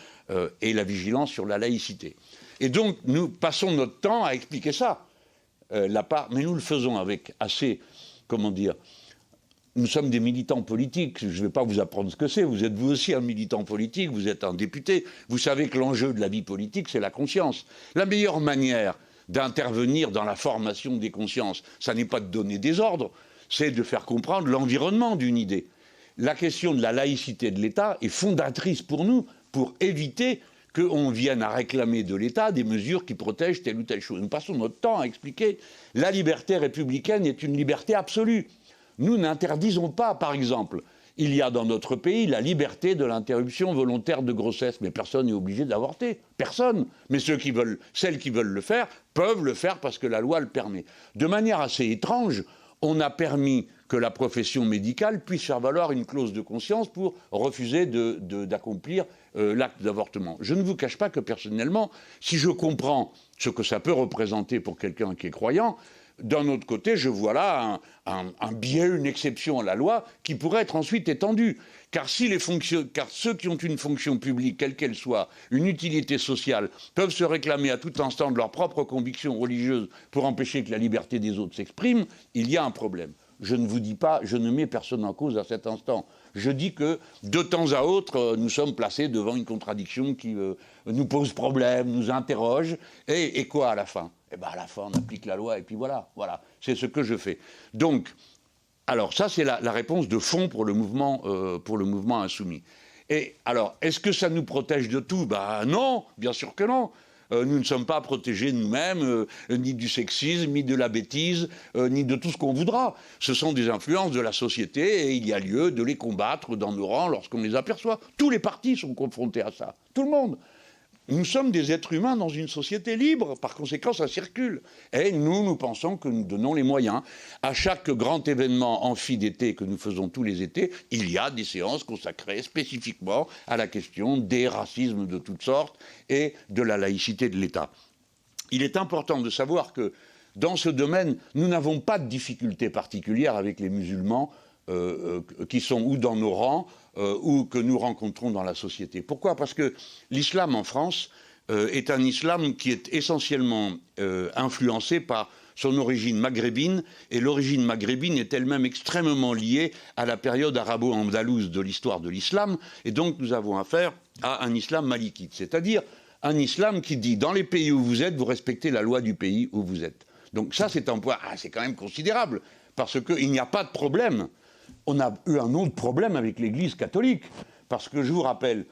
et la vigilance sur la laïcité. Et donc, nous passons notre temps à expliquer ça. Mais nous le faisons avec assez, comment dire, nous sommes des militants politiques, je ne vais pas vous apprendre ce que c'est, vous êtes vous aussi un militant politique, vous êtes un député, vous savez que l'enjeu de la vie politique, c'est la conscience. La meilleure manière d'intervenir dans la formation des consciences, ça n'est pas de donner des ordres, c'est de faire comprendre l'environnement d'une idée. La question de la laïcité de l'État est fondatrice pour nous, pour éviter qu'on vienne à réclamer de l'État des mesures qui protègent telle ou telle chose. Nous passons notre temps à expliquer la liberté républicaine est une liberté absolue. Nous n'interdisons pas, par exemple, il y a dans notre pays la liberté de l'interruption volontaire de grossesse, mais personne n'est obligé d'avorter, personne. Mais celles qui veulent le faire peuvent le faire parce que la loi le permet. De manière assez étrange, on a permis que la profession médicale puisse faire valoir une clause de conscience pour refuser d'accomplir l'acte d'avortement. Je ne vous cache pas que personnellement, si je comprends ce que ça peut représenter pour quelqu'un qui est croyant, d'un autre côté, je vois là un biais, une exception à la loi qui pourrait être ensuite étendue. Car ceux qui ont une fonction publique, quelle qu'elle soit, une utilité sociale, peuvent se réclamer à tout instant de leurs propres convictions religieuses pour empêcher que la liberté des autres s'exprime, il y a un problème. Je ne vous dis pas, je ne mets personne en cause à cet instant. Je dis que, de temps à autre, nous sommes placés devant une contradiction qui nous pose problème, nous interroge. Et quoi à la fin ? Eh bien, à la fin, on applique la loi et puis voilà. C'est ce que je fais. Donc, alors ça, c'est la réponse de fond pour le mouvement insoumis. Et alors, est-ce que ça nous protège de tout ? Ben non, bien sûr que non. Nous ne sommes pas protégés nous-mêmes, ni du sexisme, ni de la bêtise, ni de tout ce qu'on voudra. Ce sont des influences de la société et il y a lieu de les combattre dans nos rangs lorsqu'on les aperçoit. Tous les partis sont confrontés à ça, tout le monde. Nous sommes des êtres humains dans une société libre, par conséquent ça circule. Et nous pensons que nous donnons les moyens. À chaque grand événement amphi d'été que nous faisons tous les étés, il y a des séances consacrées spécifiquement à la question des racismes de toutes sortes et de la laïcité de l'État. Il est important de savoir que dans ce domaine, nous n'avons pas de difficultés particulières avec les musulmans qui sont ou dans nos rangs ou que nous rencontrons dans la société. Pourquoi ? Parce que l'islam en France est un islam qui est essentiellement influencé par son origine maghrébine, et l'origine maghrébine est elle-même extrêmement liée à la période arabo-andalouse de l'histoire de l'islam, et donc nous avons affaire à un islam malikite, c'est-à-dire un islam qui dit dans les pays où vous êtes, vous respectez la loi du pays où vous êtes. Donc ça, c'est un point, c'est quand même considérable, parce qu'il n'y a pas de problème. On a eu un autre problème avec l'Église catholique, parce que je vous rappelle,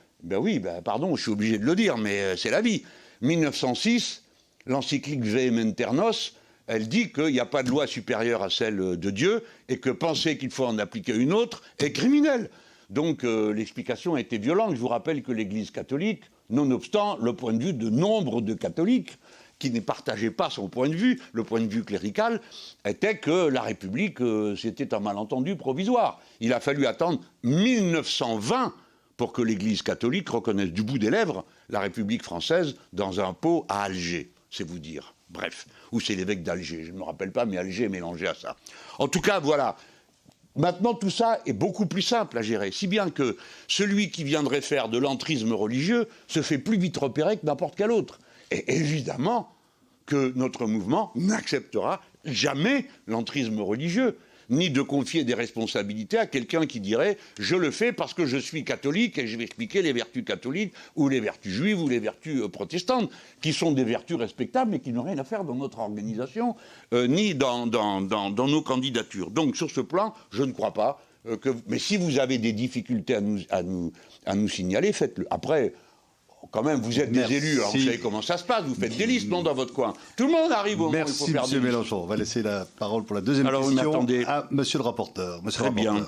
pardon, je suis obligé de le dire, mais c'est la vie. 1906, l'encyclique Vehementernos, elle dit qu'il n'y a pas de loi supérieure à celle de Dieu, et que penser qu'il faut en appliquer une autre est criminel. Donc l'explication a été violente. Je vous rappelle que l'Église catholique, nonobstant le point de vue de nombre de catholiques, qui ne partageait pas son point de vue, le point de vue clérical, était que la République, c'était un malentendu provisoire. Il a fallu attendre 1920 pour que l'Église catholique reconnaisse du bout des lèvres la République française dans un pot à Alger, c'est vous dire. Bref, ou c'est l'évêque d'Alger, je ne me rappelle pas, mais Alger est mélangé à ça. En tout cas, voilà. Maintenant, tout ça est beaucoup plus simple à gérer, si bien que celui qui viendrait faire de l'entrisme religieux se fait plus vite repérer que n'importe quel autre. Et évidemment que notre mouvement n'acceptera jamais l'entrisme religieux, ni de confier des responsabilités à quelqu'un qui dirait « je le fais parce que je suis catholique et je vais expliquer les vertus catholiques ou les vertus juives ou les vertus protestantes », qui sont des vertus respectables mais qui n'ont rien à faire dans notre organisation ni dans nos candidatures. Donc sur ce plan, je ne crois pas que... Mais si vous avez des difficultés à nous signaler, faites-le. Après... Quand même, vous êtes des élus, alors vous savez comment ça se passe, vous faites des listes, non, dans votre coin. Tout le monde arrive au moment où il faut faire des listes. Merci, M. Mélenchon. On va laisser la parole pour la deuxième question à M. le rapporteur. Très bien.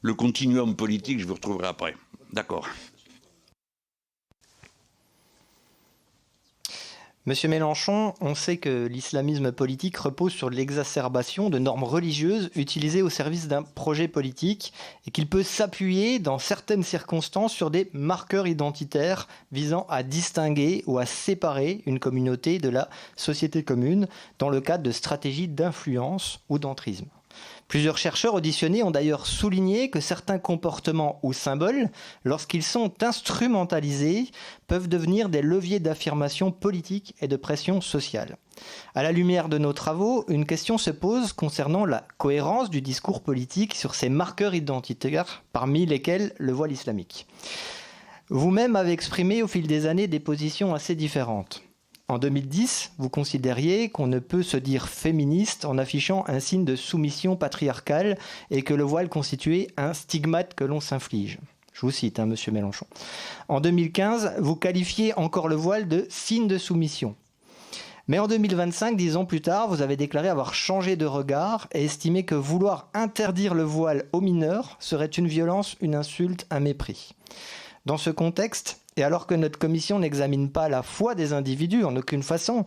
Le continuum politique, je vous retrouverai après. D'accord. Monsieur Mélenchon, on sait que l'islamisme politique repose sur l'exacerbation de normes religieuses utilisées au service d'un projet politique et qu'il peut s'appuyer dans certaines circonstances sur des marqueurs identitaires visant à distinguer ou à séparer une communauté de la société commune dans le cadre de stratégies d'influence ou d'entrisme. Plusieurs chercheurs auditionnés ont d'ailleurs souligné que certains comportements ou symboles, lorsqu'ils sont instrumentalisés, peuvent devenir des leviers d'affirmation politique et de pression sociale. À la lumière de nos travaux, une question se pose concernant la cohérence du discours politique sur ces marqueurs identitaires, parmi lesquels le voile islamique. Vous-même avez exprimé au fil des années des positions assez différentes. En 2010, vous considériez qu'on ne peut se dire féministe en affichant un signe de soumission patriarcale et que le voile constituait un stigmate que l'on s'inflige. Je vous cite, Monsieur Mélenchon. En 2015, vous qualifiez encore le voile de signe de soumission. Mais en 2025, 10 ans plus tard, vous avez déclaré avoir changé de regard et estimé que vouloir interdire le voile aux mineurs serait une violence, une insulte, un mépris. Dans ce contexte, et alors que notre commission n'examine pas la foi des individus en aucune façon,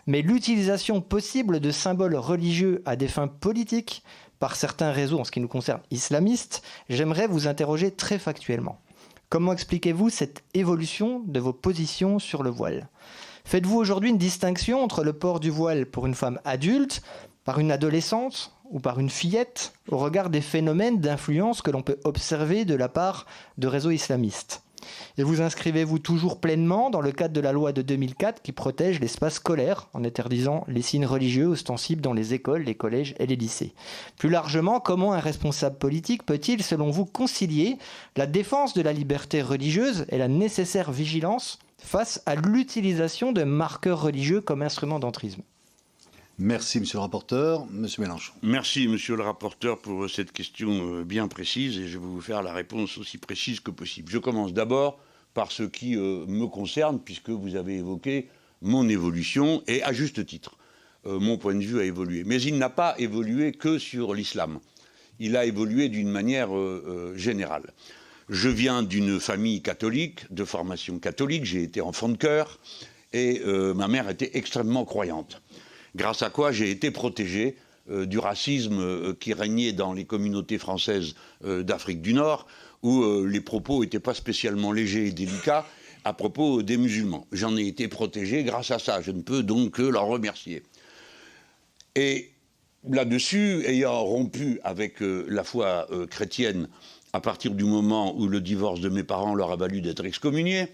mais l'utilisation possible de symboles religieux à des fins politiques par certains réseaux, en ce qui nous concerne islamistes, j'aimerais vous interroger très factuellement. Comment expliquez-vous cette évolution de vos positions sur le voile ? Faites-vous aujourd'hui une distinction entre le port du voile pour une femme adulte, par une adolescente ou par une fillette, au regard des phénomènes d'influence que l'on peut observer de la part de réseaux islamistes ? Et vous inscrivez-vous toujours pleinement dans le cadre de la loi de 2004 qui protège l'espace scolaire en interdisant les signes religieux ostensibles dans les écoles, les collèges et les lycées. Plus largement, comment un responsable politique peut-il, selon vous, concilier la défense de la liberté religieuse et la nécessaire vigilance face à l'utilisation de marqueurs religieux comme instrument d'entrisme ? Merci, Monsieur le rapporteur. Monsieur Mélenchon. Merci, Monsieur le rapporteur, pour cette question bien précise, et je vais vous faire la réponse aussi précise que possible. Je commence d'abord par ce qui me concerne, puisque vous avez évoqué mon évolution, et à juste titre. Mon point de vue a évolué. Mais il n'a pas évolué que sur l'islam. Il a évolué d'une manière générale. Je viens d'une famille catholique, de formation catholique, j'ai été enfant de chœur, et ma mère était extrêmement croyante. Grâce à quoi j'ai été protégé du racisme qui régnait dans les communautés françaises d'Afrique du Nord, où les propos n'étaient pas spécialement légers et délicats à propos des musulmans. J'en ai été protégé grâce à ça, je ne peux donc que leur remercier. Et là-dessus, ayant rompu avec la foi chrétienne à partir du moment où le divorce de mes parents leur a valu d'être excommuniés,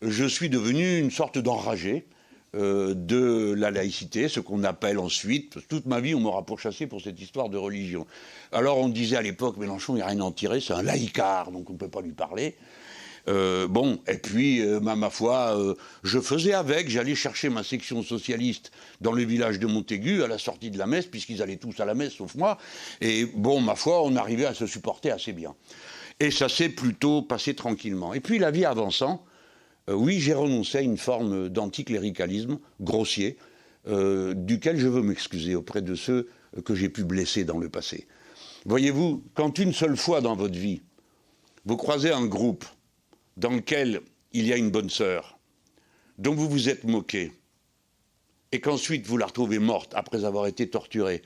je suis devenu une sorte d'enragé de la laïcité, ce qu'on appelle ensuite, toute ma vie on m'aura pourchassé pour cette histoire de religion. Alors on disait à l'époque, Mélenchon, il n'y a rien à en tirer, c'est un laïcard, donc on ne peut pas lui parler. Bon, et puis, ma foi, je faisais avec, j'allais chercher ma section socialiste dans le village de Montaigu à la sortie de la messe, puisqu'ils allaient tous à la messe, sauf moi, et bon, ma foi, on arrivait à se supporter assez bien. Et ça s'est plutôt passé tranquillement. Et puis, la vie avançant, oui, j'ai renoncé à une forme d'anticléricalisme grossier, duquel je veux m'excuser auprès de ceux que j'ai pu blesser dans le passé. Voyez-vous, quand une seule fois dans votre vie, vous croisez un groupe dans lequel il y a une bonne sœur, dont vous vous êtes moqué, et qu'ensuite vous la retrouvez morte après avoir été torturée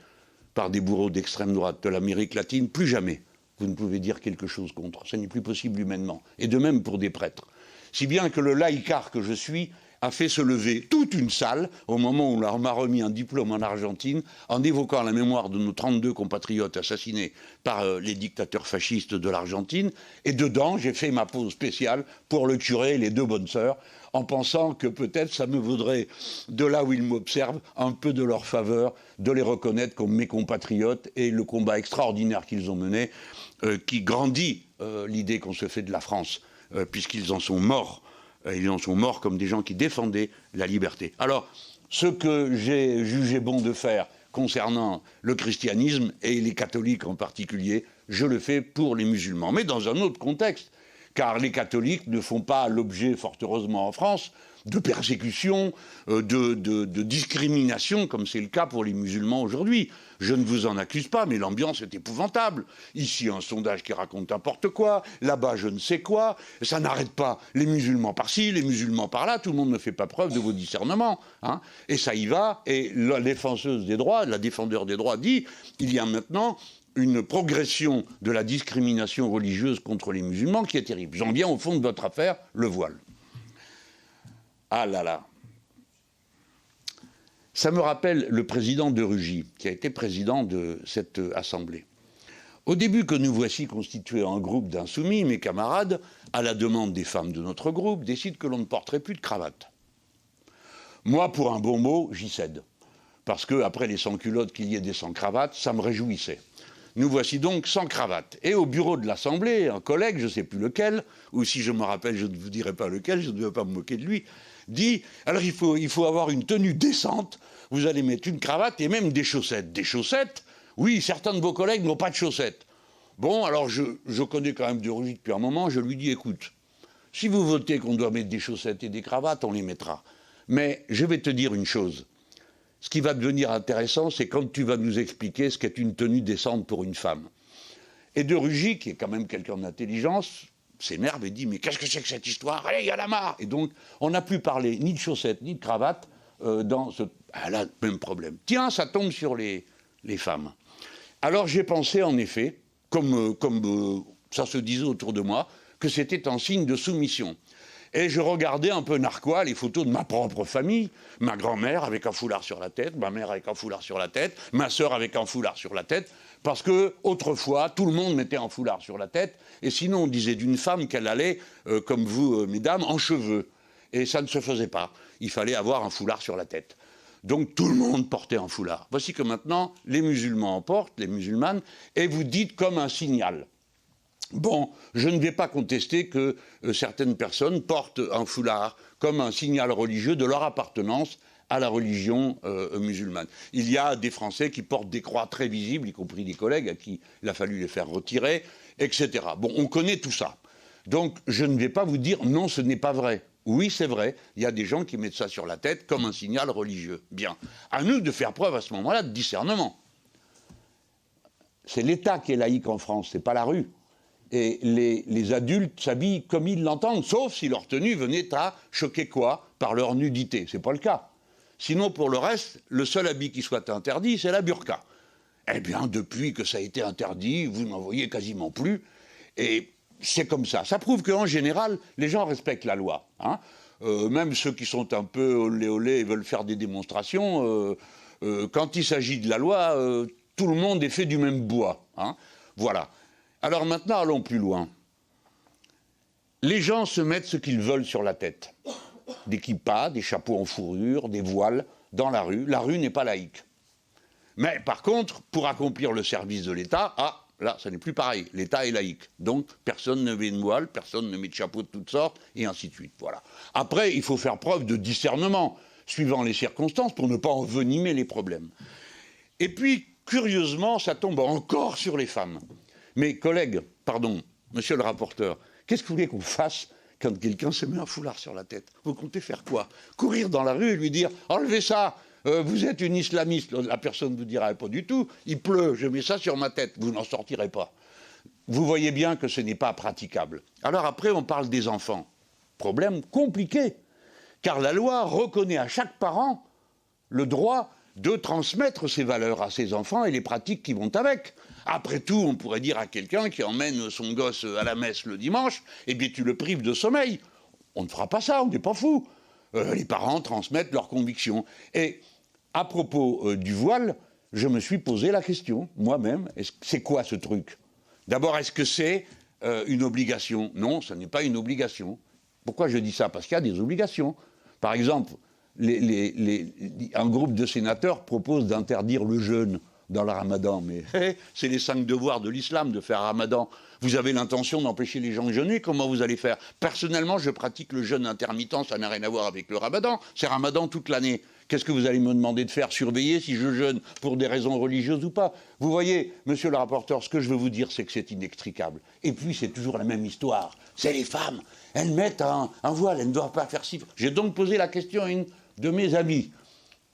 par des bourreaux d'extrême droite de l'Amérique latine, plus jamais vous ne pouvez dire quelque chose contre. Ce n'est plus possible humainement. Et de même pour des prêtres. Si bien que le laïcard que je suis a fait se lever toute une salle au moment où on m'a remis un diplôme en Argentine en évoquant la mémoire de nos 32 compatriotes assassinés par les dictateurs fascistes de l'Argentine. Et dedans, j'ai fait ma pause spéciale pour le curé et les deux bonnes sœurs en pensant que peut-être ça me vaudrait, de là où ils m'observent, un peu de leur faveur, de les reconnaître comme mes compatriotes et le combat extraordinaire qu'ils ont mené, qui grandit l'idée qu'on se fait de la France, puisqu'ils en sont morts. Ils en sont morts comme des gens qui défendaient la liberté. Alors, ce que j'ai jugé bon de faire concernant le christianisme, et les catholiques en particulier, je le fais pour les musulmans. Mais dans un autre contexte, car les catholiques ne font pas l'objet, fort heureusement en France, de persécution, de discrimination, comme c'est le cas pour les musulmans aujourd'hui. Je ne vous en accuse pas, mais l'ambiance est épouvantable. Ici, un sondage qui raconte n'importe quoi, là-bas, je ne sais quoi. Ça n'arrête pas. Les musulmans par-ci, les musulmans par-là, tout le monde ne fait pas preuve de vos discernements. Hein. Et ça y va, et la défenseuse des droits, la défendeur des droits dit, il y a maintenant une progression de la discrimination religieuse contre les musulmans qui est terrible. J'en viens au fond de votre affaire, le voile. Ah là là. Ça me rappelle le président de Rugy, qui a été président de cette assemblée. Au début que nous voici constitués en groupe d'insoumis, mes camarades, à la demande des femmes de notre groupe, décident que l'on ne porterait plus de cravate. Moi, pour un bon mot, j'y cède. Parce qu'après les sans-culottes qu'il y ait des sans-cravates, ça me réjouissait. Nous voici donc sans cravate. Et au bureau de l'Assemblée, un collègue, je ne sais plus lequel, ou si je me rappelle, je ne vous dirai pas lequel, je ne vais pas me moquer de lui, dit, alors il faut avoir une tenue décente, vous allez mettre une cravate et même des chaussettes. Des chaussettes? Oui, certains de vos collègues n'ont pas de chaussettes. Bon, alors je connais quand même de Rugy depuis un moment, je lui dis, écoute, si vous votez qu'on doit mettre des chaussettes et des cravates, on les mettra. Mais je vais te dire une chose. Ce qui va devenir intéressant, c'est quand tu vas nous expliquer ce qu'est une tenue décente pour une femme. Et de Rugy, qui est quand même quelqu'un d'intelligence, s'énerve et dit « Mais qu'est-ce que c'est que cette histoire? Allez, il y en a marre !» Et donc, on n'a plus parlé ni de chaussettes, ni de cravates dans ce... Ah là, même problème. Tiens, ça tombe sur les femmes. Alors, j'ai pensé, en effet, comme ça se disait autour de moi, que c'était un signe de soumission. Et je regardais un peu narquois les photos de ma propre famille, ma grand-mère avec un foulard sur la tête, ma mère avec un foulard sur la tête, ma sœur avec un foulard sur la tête, parce que autrefois, tout le monde mettait un foulard sur la tête, et sinon on disait d'une femme qu'elle allait, comme vous, mesdames, en cheveux. Et ça ne se faisait pas. Il fallait avoir un foulard sur la tête. Donc tout le monde portait un foulard. Voici que maintenant, les musulmans en portent, les musulmanes, et vous dites comme un signal. Bon, je ne vais pas contester que certaines personnes portent un foulard comme un signal religieux de leur appartenance à la religion musulmane. Il y a des Français qui portent des croix très visibles, y compris des collègues à qui il a fallu les faire retirer, etc. Bon, on connaît tout ça. Donc, je ne vais pas vous dire non, ce n'est pas vrai. Oui, c'est vrai, il y a des gens qui mettent ça sur la tête comme un signal religieux. Bien. À nous de faire preuve à ce moment-là de discernement. C'est l'État qui est laïque en France, c'est pas la rue. Et les adultes s'habillent comme ils l'entendent, sauf si leur tenue venait à choquer quoi? Par leur nudité. C'est pas le cas. Sinon, pour le reste, le seul habit qui soit interdit, c'est la burqa. Eh bien, depuis que ça a été interdit, vous n'en voyez quasiment plus. Et c'est comme ça. Ça prouve qu'en général, les gens respectent la loi. Hein. Même ceux qui sont un peu olé-olé et veulent faire des démonstrations, quand il s'agit de la loi, tout le monde est fait du même bois. Hein. Voilà. Alors maintenant, allons plus loin. Les gens se mettent ce qu'ils veulent sur la tête. Des kippas, des chapeaux en fourrure, des voiles, dans la rue. La rue n'est pas laïque. Mais par contre, pour accomplir le service de l'État, là, ça n'est plus pareil. L'État est laïque. Donc, personne ne met de voile, personne ne met de chapeau de toutes sortes, et ainsi de suite. Voilà. Après, il faut faire preuve de discernement, suivant les circonstances, pour ne pas envenimer les problèmes. Et puis, curieusement, ça tombe encore sur les femmes. Mes collègues, pardon, monsieur le rapporteur, qu'est-ce que vous voulez qu'on fasse quand quelqu'un se met un foulard sur la tête? Vous comptez faire quoi? Courir dans la rue et lui dire « Enlevez ça, vous êtes une islamiste ». La personne vous dira pas du tout. Il pleut, je mets ça sur ma tête. Vous n'en sortirez pas. Vous voyez bien que ce n'est pas praticable. Alors après, on parle des enfants. Problème compliqué. Car la loi reconnaît à chaque parent le droit de transmettre ses valeurs à ses enfants et les pratiques qui vont avec. Après tout, on pourrait dire à quelqu'un qui emmène son gosse à la messe le dimanche, eh bien tu le prives de sommeil. On ne fera pas ça, on n'est pas fous. Les parents transmettent leurs convictions. Et à propos du voile, je me suis posé la question, moi-même, c'est quoi ce truc? D'abord, est-ce que c'est une obligation? Non, ce n'est pas une obligation. Pourquoi je dis ça? Parce qu'il y a des obligations. Par exemple, un groupe de sénateurs propose d'interdire le jeûne dans le ramadan. Mais c'est les 5 devoirs de l'islam de faire ramadan. Vous avez l'intention d'empêcher les gens de jeûner, comment vous allez faire? Personnellement, je pratique le jeûne intermittent, ça n'a rien à voir avec le ramadan. C'est ramadan toute l'année. Qu'est-ce que vous allez me demander de faire? Surveiller si je jeûne pour des raisons religieuses ou pas? Vous voyez, monsieur le rapporteur, ce que je veux vous dire, c'est que c'est inextricable. Et puis, c'est toujours la même histoire. C'est les femmes. Elles mettent un voile, elles ne doivent pas faire ci. J'ai donc posé la question à une de mes amies,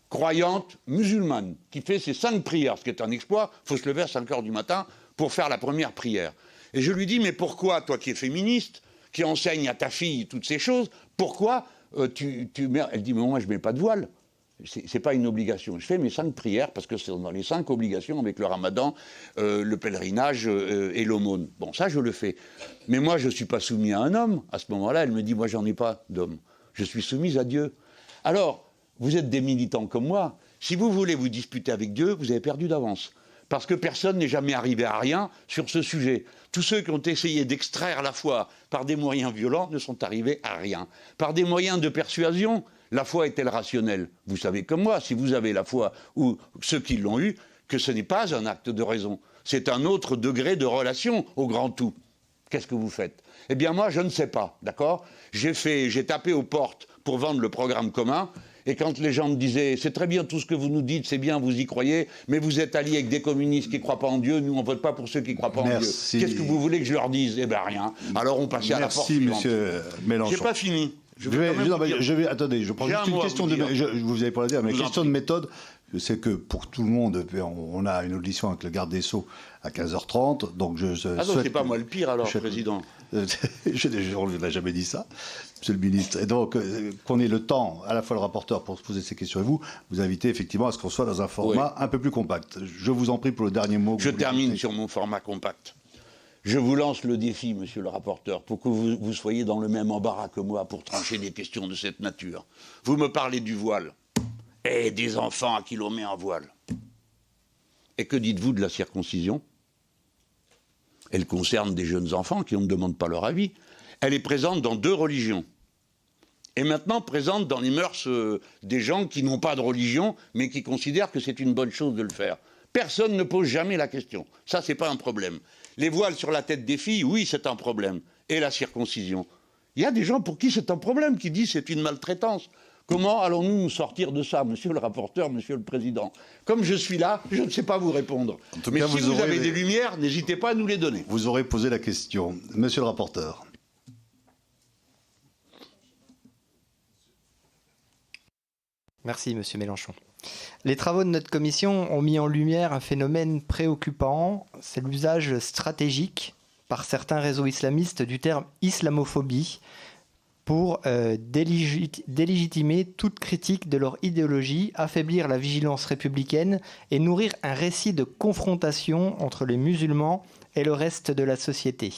croyante musulmane, qui fait ses 5 prières, ce qui est un exploit. Il faut se lever à 5 heures du matin pour faire la première prière. Et je lui dis, mais pourquoi, toi qui es féministe, qui enseigne à ta fille toutes ces choses, pourquoi tu mets... Elle dit, mais moi, je ne mets pas de voile. C'est pas une obligation. Je fais mes 5 prières parce que c'est dans les 5 obligations avec le ramadan, le pèlerinage et l'aumône. Bon, ça, je le fais. Mais moi, je ne suis pas soumis à un homme. À ce moment-là, elle me dit, moi, j'en ai pas d'homme. Je suis soumise à Dieu. Alors, vous êtes des militants comme moi. Si vous voulez vous disputer avec Dieu, vous avez perdu d'avance. Parce que personne n'est jamais arrivé à rien sur ce sujet. Tous ceux qui ont essayé d'extraire la foi par des moyens violents ne sont arrivés à rien. Par des moyens de persuasion, la foi est-elle rationnelle? Vous savez comme moi, si vous avez la foi, ou ceux qui l'ont eue, que ce n'est pas un acte de raison. C'est un autre degré de relation au grand tout. Qu'est-ce que vous faites? Eh bien moi, je ne sais pas, d'accord? J'ai tapé aux portes pour vendre le programme commun. Et quand les gens me disaient « c'est très bien tout ce que vous nous dites, c'est bien, vous y croyez, mais vous êtes alliés avec des communistes qui ne croient pas en Dieu, nous on ne vote pas pour ceux qui ne croient pas en Dieu. Qu'est-ce que vous voulez que je leur dise ?» Eh bien rien. Alors on passait à la porte suivante. Merci, monsieur Mélenchon. J'ai pas fini. Attendez, je prends juste une question de... Vous avez pas la dire, mais question de méthode. C'est que pour tout le monde, on a une audition avec le garde des Sceaux à 15h30. Donc non, c'est pas moi le pire alors, président. On ne l'a jamais dit ça, monsieur le ministre. Et donc, qu'on ait le temps, à la fois le rapporteur pour se poser ces questions et vous invitez effectivement à ce qu'on soit dans un format un peu plus compact. Je vous en prie pour le dernier mot. Je termine sur mon format compact. Je vous lance le défi, monsieur le rapporteur, pour que vous soyez dans le même embarras que moi pour trancher des questions de cette nature. Vous me parlez du voile. Et des enfants à qui l'on met un voile. Et que dites-vous de la circoncision? Elle concerne des jeunes enfants qui on ne demande pas leur avis. Elle est présente dans 2 religions. Et maintenant présente dans les mœurs des gens qui n'ont pas de religion, mais qui considèrent que c'est une bonne chose de le faire. Personne ne pose jamais la question. Ça, c'est pas un problème. Les voiles sur la tête des filles, oui, c'est un problème. Et la circoncision. Il y a des gens pour qui c'est un problème, qui disent c'est une maltraitance. Comment allons-nous nous sortir de ça, monsieur le rapporteur, monsieur le président? Comme je suis là, je ne sais pas vous répondre. En tout cas, si vous avez des lumières, n'hésitez pas à nous les donner. Vous aurez posé la question. Monsieur le rapporteur. Merci, monsieur Mélenchon. Les travaux de notre commission ont mis en lumière un phénomène préoccupant, c'est l'usage stratégique par certains réseaux islamistes du terme islamophobie pour délégitimer toute critique de leur idéologie, affaiblir la vigilance républicaine et nourrir un récit de confrontation entre les musulmans et le reste de la société.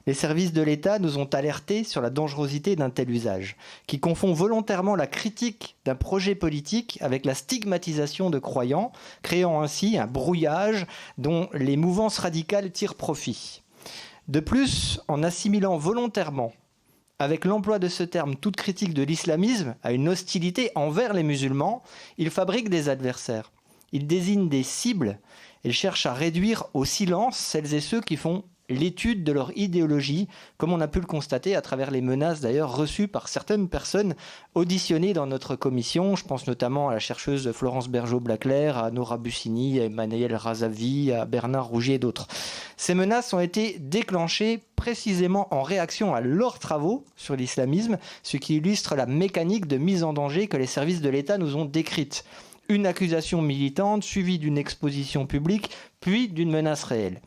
Les services de l'État nous ont alertés sur la dangerosité d'un tel usage, qui confond volontairement la critique d'un projet politique avec la stigmatisation de croyants, créant ainsi un brouillage dont les mouvances radicales tirent profit. De plus, en assimilant volontairement avec l'emploi de ce terme toute critique de l'islamisme à une hostilité envers les musulmans, il fabrique des adversaires. Il désigne des cibles. Il cherche à réduire au silence celles et ceux qui font l'étude de leur idéologie, comme on a pu le constater à travers les menaces d'ailleurs reçues par certaines personnes auditionnées dans notre commission. Je pense notamment à la chercheuse Florence Bergeau-Blaclair, à Nora Bussini, à Emmanuel Razavi, à Bernard Rougier et d'autres. Ces menaces ont été déclenchées précisément en réaction à leurs travaux sur l'islamisme, ce qui illustre la mécanique de mise en danger que les services de l'État nous ont décrite. Une accusation militante suivie d'une exposition publique, puis d'une menace réelle.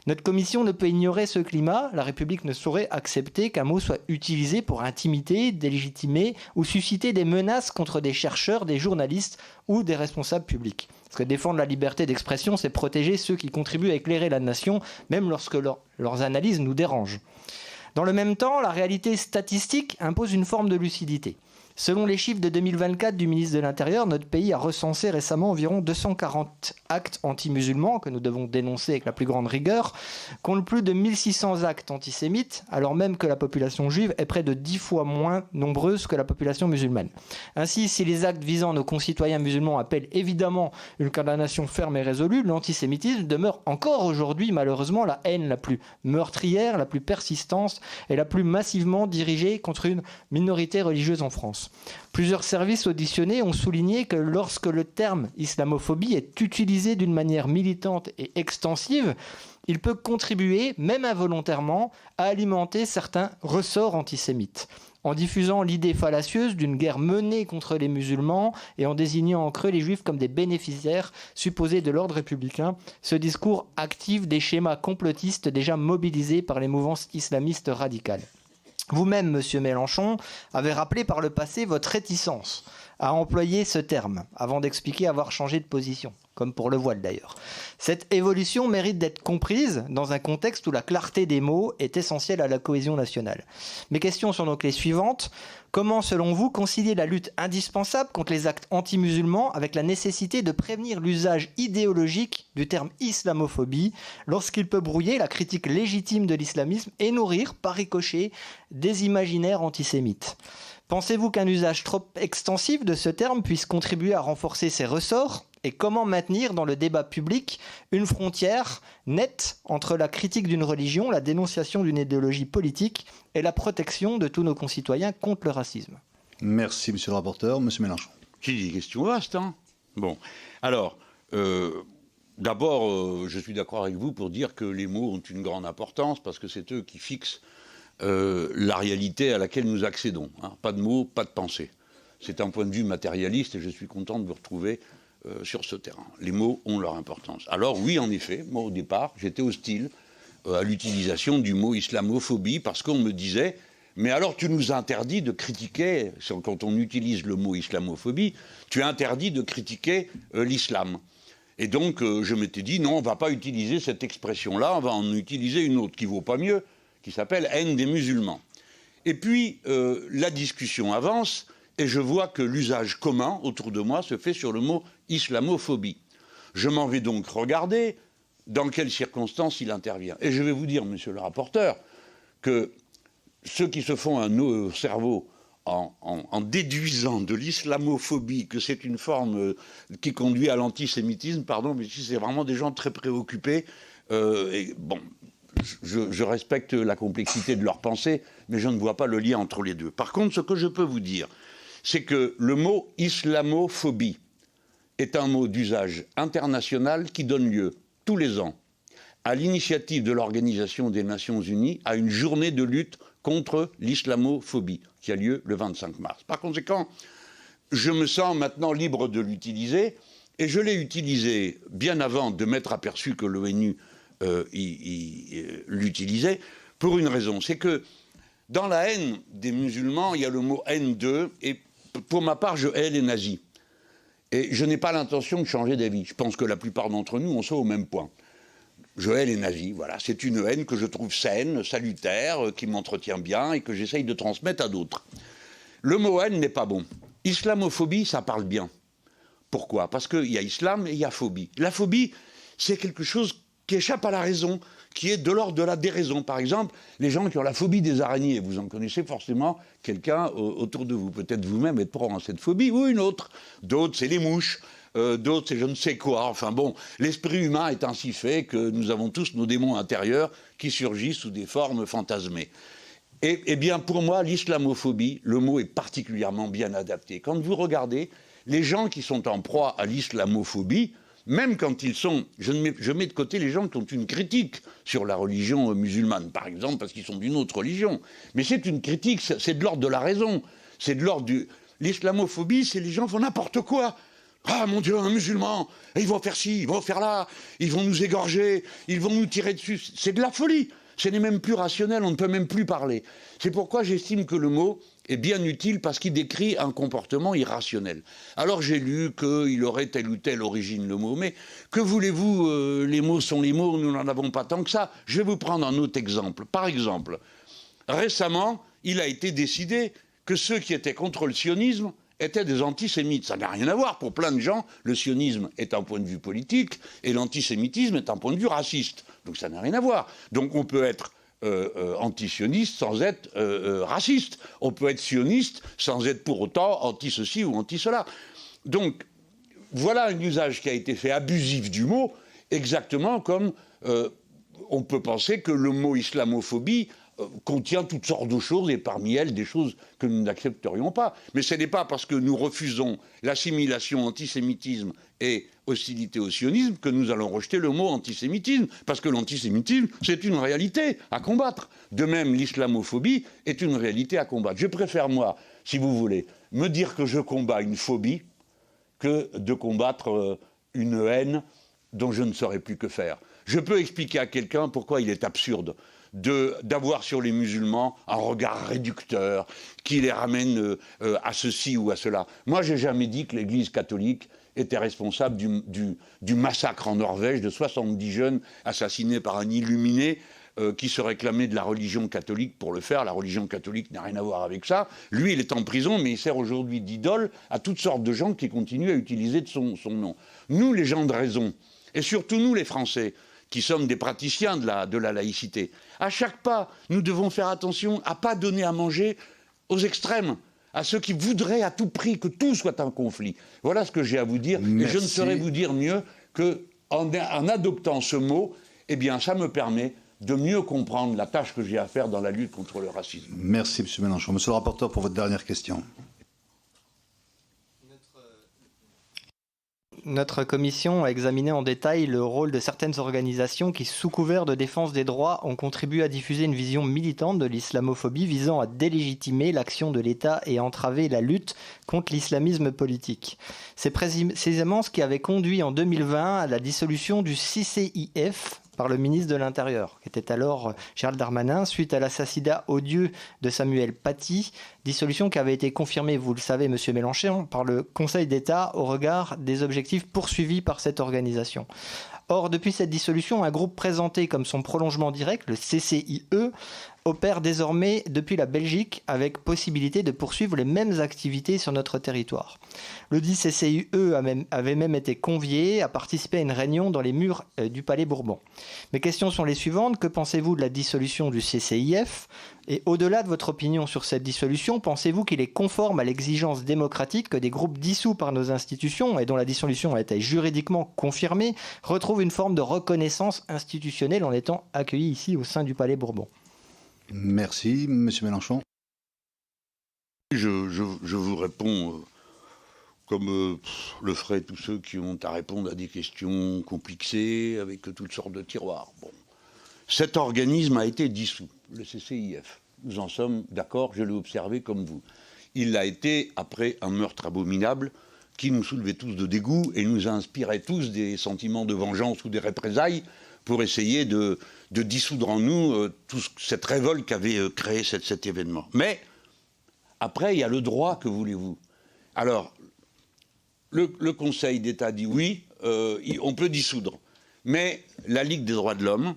Notre commission ne peut ignorer ce climat. La République ne saurait accepter qu'un mot soit utilisé pour intimider, délégitimer ou susciter des menaces contre des chercheurs, des journalistes ou des responsables publics. Parce que défendre la liberté d'expression, c'est protéger ceux qui contribuent à éclairer la nation, même lorsque leurs analyses nous dérangent. Dans le même temps, la réalité statistique impose une forme de lucidité. Selon les chiffres de 2024 du ministre de l'Intérieur, notre pays a recensé récemment environ 240 actes anti-musulmans que nous devons dénoncer avec la plus grande rigueur, compte plus de 1600 actes antisémites, alors même que la population juive est près de 10 fois moins nombreuse que la population musulmane. Ainsi, si les actes visant nos concitoyens musulmans appellent évidemment une condamnation ferme et résolue, l'antisémitisme demeure encore aujourd'hui malheureusement la haine la plus meurtrière, la plus persistante et la plus massivement dirigée contre une minorité religieuse en France. Plusieurs services auditionnés ont souligné que lorsque le terme islamophobie est utilisé d'une manière militante et extensive, il peut contribuer, même involontairement, à alimenter certains ressorts antisémites. En diffusant l'idée fallacieuse d'une guerre menée contre les musulmans et en désignant en creux les juifs comme des bénéficiaires supposés de l'ordre républicain, ce discours active des schémas complotistes déjà mobilisés par les mouvances islamistes radicales. Vous-même, monsieur Mélenchon, avez rappelé par le passé votre réticence à employer ce terme, avant d'expliquer avoir changé de position, comme pour le voile d'ailleurs. Cette évolution mérite d'être comprise dans un contexte où la clarté des mots est essentielle à la cohésion nationale. Mes questions sont donc les suivantes. Comment, selon vous, concilier la lutte indispensable contre les actes anti-musulmans avec la nécessité de prévenir l'usage idéologique du terme islamophobie lorsqu'il peut brouiller la critique légitime de l'islamisme et nourrir, par ricochet, des imaginaires antisémites ? Pensez-vous qu'un usage trop extensif de ce terme puisse contribuer à renforcer ses ressorts ? Et comment maintenir dans le débat public une frontière nette entre la critique d'une religion, la dénonciation d'une idéologie politique et la protection de tous nos concitoyens contre le racisme ? Merci, monsieur le rapporteur. Monsieur Mélenchon. C'est des questions vastes, hein ? Bon, alors, d'abord, je suis d'accord avec vous pour dire que les mots ont une grande importance parce que c'est eux qui fixent la réalité à laquelle nous accédons. Hein. Pas de mots, pas de pensée. C'est un point de vue matérialiste et je suis content de vous retrouver sur ce terrain. Les mots ont leur importance. Alors oui, en effet, moi au départ, j'étais hostile à l'utilisation du mot islamophobie parce qu'on me disait « mais alors tu nous interdis de critiquer, quand on utilise le mot islamophobie, tu interdis de critiquer l'islam ». Et donc je m'étais dit « non, on ne va pas utiliser cette expression-là, on va en utiliser une autre qui ne vaut pas mieux, qui s'appelle « haine des musulmans ». Et puis la discussion avance et je vois que l'usage commun autour de moi se fait sur le mot islamophobie. Je m'en vais donc regarder dans quelles circonstances il intervient. Et je vais vous dire, monsieur le rapporteur, que ceux qui se font un nœud au cerveau en déduisant de l'islamophobie que c'est une forme qui conduit à l'antisémitisme, pardon, mais si c'est vraiment des gens très préoccupés, et bon, je respecte la complexité de leur pensée, mais je ne vois pas le lien entre les deux. Par contre, ce que je peux vous dire, c'est que le mot islamophobie est un mot d'usage international qui donne lieu tous les ans, à l'initiative de l'Organisation des Nations Unies, à une journée de lutte contre l'islamophobie qui a lieu le 25 mars. Par conséquent, je me sens maintenant libre de l'utiliser et je l'ai utilisé bien avant de m'être aperçu que l'ONU l'utilisait pour une raison. C'est que dans la haine des musulmans, il y a le mot haine d'eux, et pour ma part, je hais les nazis. Et je n'ai pas l'intention de changer d'avis. Je pense que la plupart d'entre nous, on soit au même point. Je hais les nazis, voilà. C'est une haine que je trouve saine, salutaire, qui m'entretient bien et que j'essaye de transmettre à d'autres. Le mot haine n'est pas bon. Islamophobie, ça parle bien. Pourquoi ? Parce qu'il y a islam et il y a phobie. La phobie, c'est quelque chose qui échappe à la raison, qui est de l'ordre de la déraison. Par exemple, les gens qui ont la phobie des araignées, vous en connaissez forcément quelqu'un autour de vous. Peut-être vous-même êtes proche à cette phobie ou une autre. D'autres, c'est les mouches. D'autres, c'est je ne sais quoi. Enfin bon, l'esprit humain est ainsi fait que nous avons tous nos démons intérieurs qui surgissent sous des formes fantasmées. Eh bien, pour moi, l'islamophobie, le mot est particulièrement bien adapté. Quand vous regardez, les gens qui sont en proie à l'islamophobie, même quand ils sont... Je mets de côté les gens qui ont une critique sur la religion musulmane, par exemple, parce qu'ils sont d'une autre religion. Mais c'est une critique, c'est de l'ordre de la raison. C'est de l'ordre du... L'islamophobie, c'est les gens font n'importe quoi. Ah, mon Dieu, un musulman, ils vont faire ci, ils vont faire là, ils vont nous égorger, ils vont nous tirer dessus. C'est de la folie. Ce n'est même plus rationnel, on ne peut même plus parler. C'est pourquoi j'estime que le mot est bien utile parce qu'il décrit un comportement irrationnel. Alors j'ai lu qu'il aurait telle ou telle origine, le mot, mais que voulez-vous, les mots sont les mots, nous n'en avons pas tant que ça. Je vais vous prendre un autre exemple. Par exemple, récemment, il a été décidé que ceux qui étaient contre le sionisme étaient des antisémites. Ça n'a rien à voir. Pour plein de gens, le sionisme est un point de vue politique et l'antisémitisme est un point de vue raciste. Donc ça n'a rien à voir. Donc on peut être anti-sioniste sans être raciste. On peut être sioniste sans être pour autant anti-ceci ou anti-cela. Donc voilà un usage qui a été fait abusif du mot, exactement comme on peut penser que le mot islamophobie contient toutes sortes de choses, et parmi elles des choses que nous n'accepterions pas. Mais ce n'est pas parce que nous refusons l'assimilation antisémitisme et hostilité au sionisme que nous allons rejeter le mot antisémitisme, parce que l'antisémitisme, c'est une réalité à combattre. De même, l'islamophobie est une réalité à combattre. Je préfère, moi, si vous voulez, me dire que je combats une phobie que de combattre une haine dont je ne saurais plus que faire. Je peux expliquer à quelqu'un pourquoi il est absurde d'avoir sur les musulmans un regard réducteur qui les ramène à ceci ou à cela. Moi, j'ai jamais dit que l'Église catholique était responsable du massacre en Norvège de 70 jeunes assassinés par un illuminé qui se réclamait de la religion catholique pour le faire. La religion catholique n'a rien à voir avec ça. Lui, il est en prison, mais il sert aujourd'hui d'idole à toutes sortes de gens qui continuent à utiliser son nom. Nous, les gens de raison, et surtout nous, les Français, qui sommes des praticiens de la laïcité, à chaque pas, nous devons faire attention à ne pas donner à manger aux extrêmes, à ceux qui voudraient à tout prix que tout soit un conflit. Voilà ce que j'ai à vous dire. Merci. Et je ne saurais vous dire mieux qu'en adoptant ce mot, eh bien, ça me permet de mieux comprendre la tâche que j'ai à faire dans la lutte contre le racisme. Merci, M. Mélenchon. Monsieur le rapporteur, pour votre dernière question. Notre commission a examiné en détail le rôle de certaines organisations qui, sous couvert de défense des droits, ont contribué à diffuser une vision militante de l'islamophobie visant à délégitimer l'action de l'État et entraver la lutte contre l'islamisme politique. C'est précisément ce qui avait conduit en 2020 à la dissolution du CCIF par le ministre de l'Intérieur, qui était alors Gérald Darmanin, suite à l'assassinat odieux de Samuel Paty, dissolution qui avait été confirmée, vous le savez, Monsieur Mélenchon, par le Conseil d'État au regard des objectifs poursuivis par cette organisation. Or, depuis cette dissolution, un groupe présenté comme son prolongement direct, le CCIE, opère désormais depuis la Belgique avec possibilité de poursuivre les mêmes activités sur notre territoire. Le dit CCIE avait même été convié à participer à une réunion dans les murs du Palais Bourbon. Mes questions sont les suivantes. Que pensez-vous de la dissolution du CCIF ? Et au-delà de votre opinion sur cette dissolution, pensez-vous qu'il est conforme à l'exigence démocratique que des groupes dissous par nos institutions et dont la dissolution a été juridiquement confirmée retrouvent une forme de reconnaissance institutionnelle en étant accueillis ici au sein du Palais Bourbon ? Merci, M. Mélenchon. Je vous réponds comme le feraient tous ceux qui ont à répondre à des questions complexées avec toutes sortes de tiroirs. Bon. Cet organisme a été dissous, le CCIF. Nous en sommes d'accord, je l'ai observé comme vous. Il l'a été après un meurtre abominable qui nous soulevait tous de dégoût et nous inspirait tous des sentiments de vengeance ou des représailles pour essayer de dissoudre en nous toute cette révolte qu'avait créé cet événement. Mais après, il y a le droit, que voulez-vous? Alors, le Conseil d'État dit oui, on peut dissoudre. Mais la Ligue des droits de l'homme,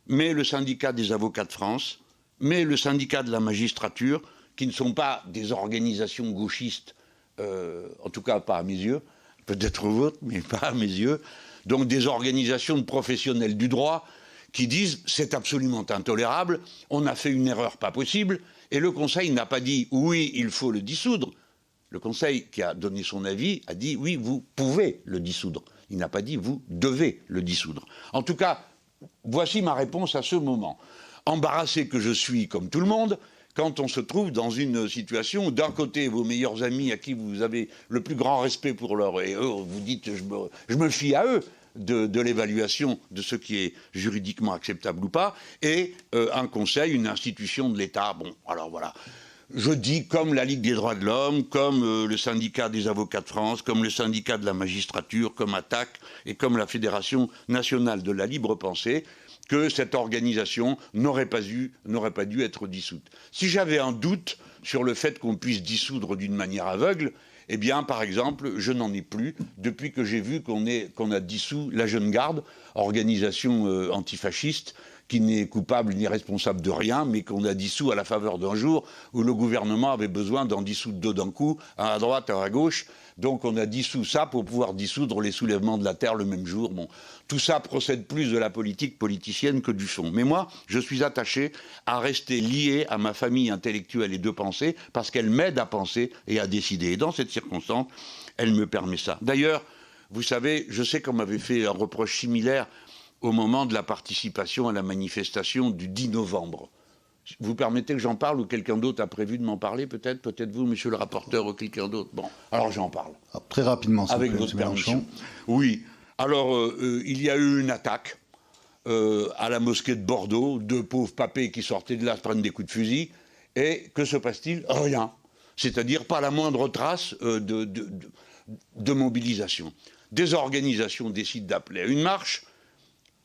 mais le syndicat des avocats de France, mais le syndicat de la magistrature, qui ne sont pas des organisations gauchistes, en tout cas pas à mes yeux, peut-être aux vôtres, mais pas à mes yeux, donc des organisations de professionnels du droit qui disent c'est absolument intolérable, on a fait une erreur pas possible, et le Conseil n'a pas dit oui, il faut le dissoudre. Le Conseil qui a donné son avis a dit oui, vous pouvez le dissoudre. Il n'a pas dit vous devez le dissoudre. En tout cas, voici ma réponse à ce moment. Embarrassé que je suis, comme tout le monde, quand on se trouve dans une situation où d'un côté, vos meilleurs amis à qui vous avez le plus grand respect pour leur... Et eux, vous dites, je me fie à eux de l'évaluation de ce qui est juridiquement acceptable ou pas, et un conseil, une institution de l'État. Bon, alors voilà. Je dis comme la Ligue des droits de l'homme, comme le syndicat des avocats de France, comme le syndicat de la magistrature, comme ATTAC et comme la Fédération nationale de la libre pensée, que cette organisation n'aurait pas dû être dissoute. Si j'avais un doute sur le fait qu'on puisse dissoudre d'une manière aveugle, eh bien, par exemple, je n'en ai plus depuis que j'ai vu qu'on a dissous la Jeune Garde, organisation antifasciste, qui n'est coupable ni responsable de rien, mais qu'on a dissous à la faveur d'un jour où le gouvernement avait besoin d'en dissoudre deux d'un coup, un à droite, un à gauche. Donc on a dissous ça pour pouvoir dissoudre les soulèvements de la terre le même jour. Bon, tout ça procède plus de la politique politicienne que du fond. Mais moi, je suis attaché à rester lié à ma famille intellectuelle et de pensée, parce qu'elle m'aide à penser et à décider. Et dans cette circonstance, elle me permet ça. D'ailleurs, vous savez, je sais qu'on m'avait fait un reproche similaire au moment de la participation à la manifestation du 10 novembre. Vous permettez que j'en parle ou quelqu'un d'autre a prévu de m'en parler peut-être? Peut-être vous, monsieur le rapporteur, ou quelqu'un d'autre. Bon, alors j'en parle. Alors, très rapidement, avec votre permission. Oui. Alors, il y a eu une attaque à la mosquée de Bordeaux. Deux pauvres papés qui sortaient de là se prennent des coups de fusil. Et que se passe-t-il? Rien. C'est-à-dire pas la moindre trace de mobilisation. Des organisations décident d'appeler à une marche.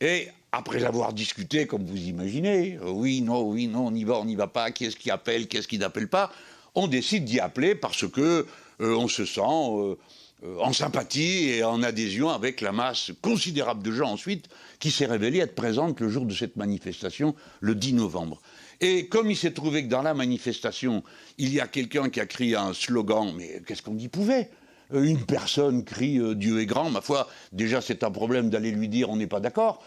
Et après avoir discuté, comme vous imaginez, oui, non, on y va pas, qui est-ce qui appelle, qui est-ce qui n'appelle pas, on décide d'y appeler parce que on se sent en sympathie et en adhésion avec la masse considérable de gens ensuite qui s'est révélée être présente le jour de cette manifestation, le 10 novembre. Et comme il s'est trouvé que dans la manifestation, il y a quelqu'un qui a crié un slogan, mais qu'est-ce qu'on y pouvait ? Une personne crie Dieu est grand, ma foi, déjà c'est un problème d'aller lui dire on n'est pas d'accord,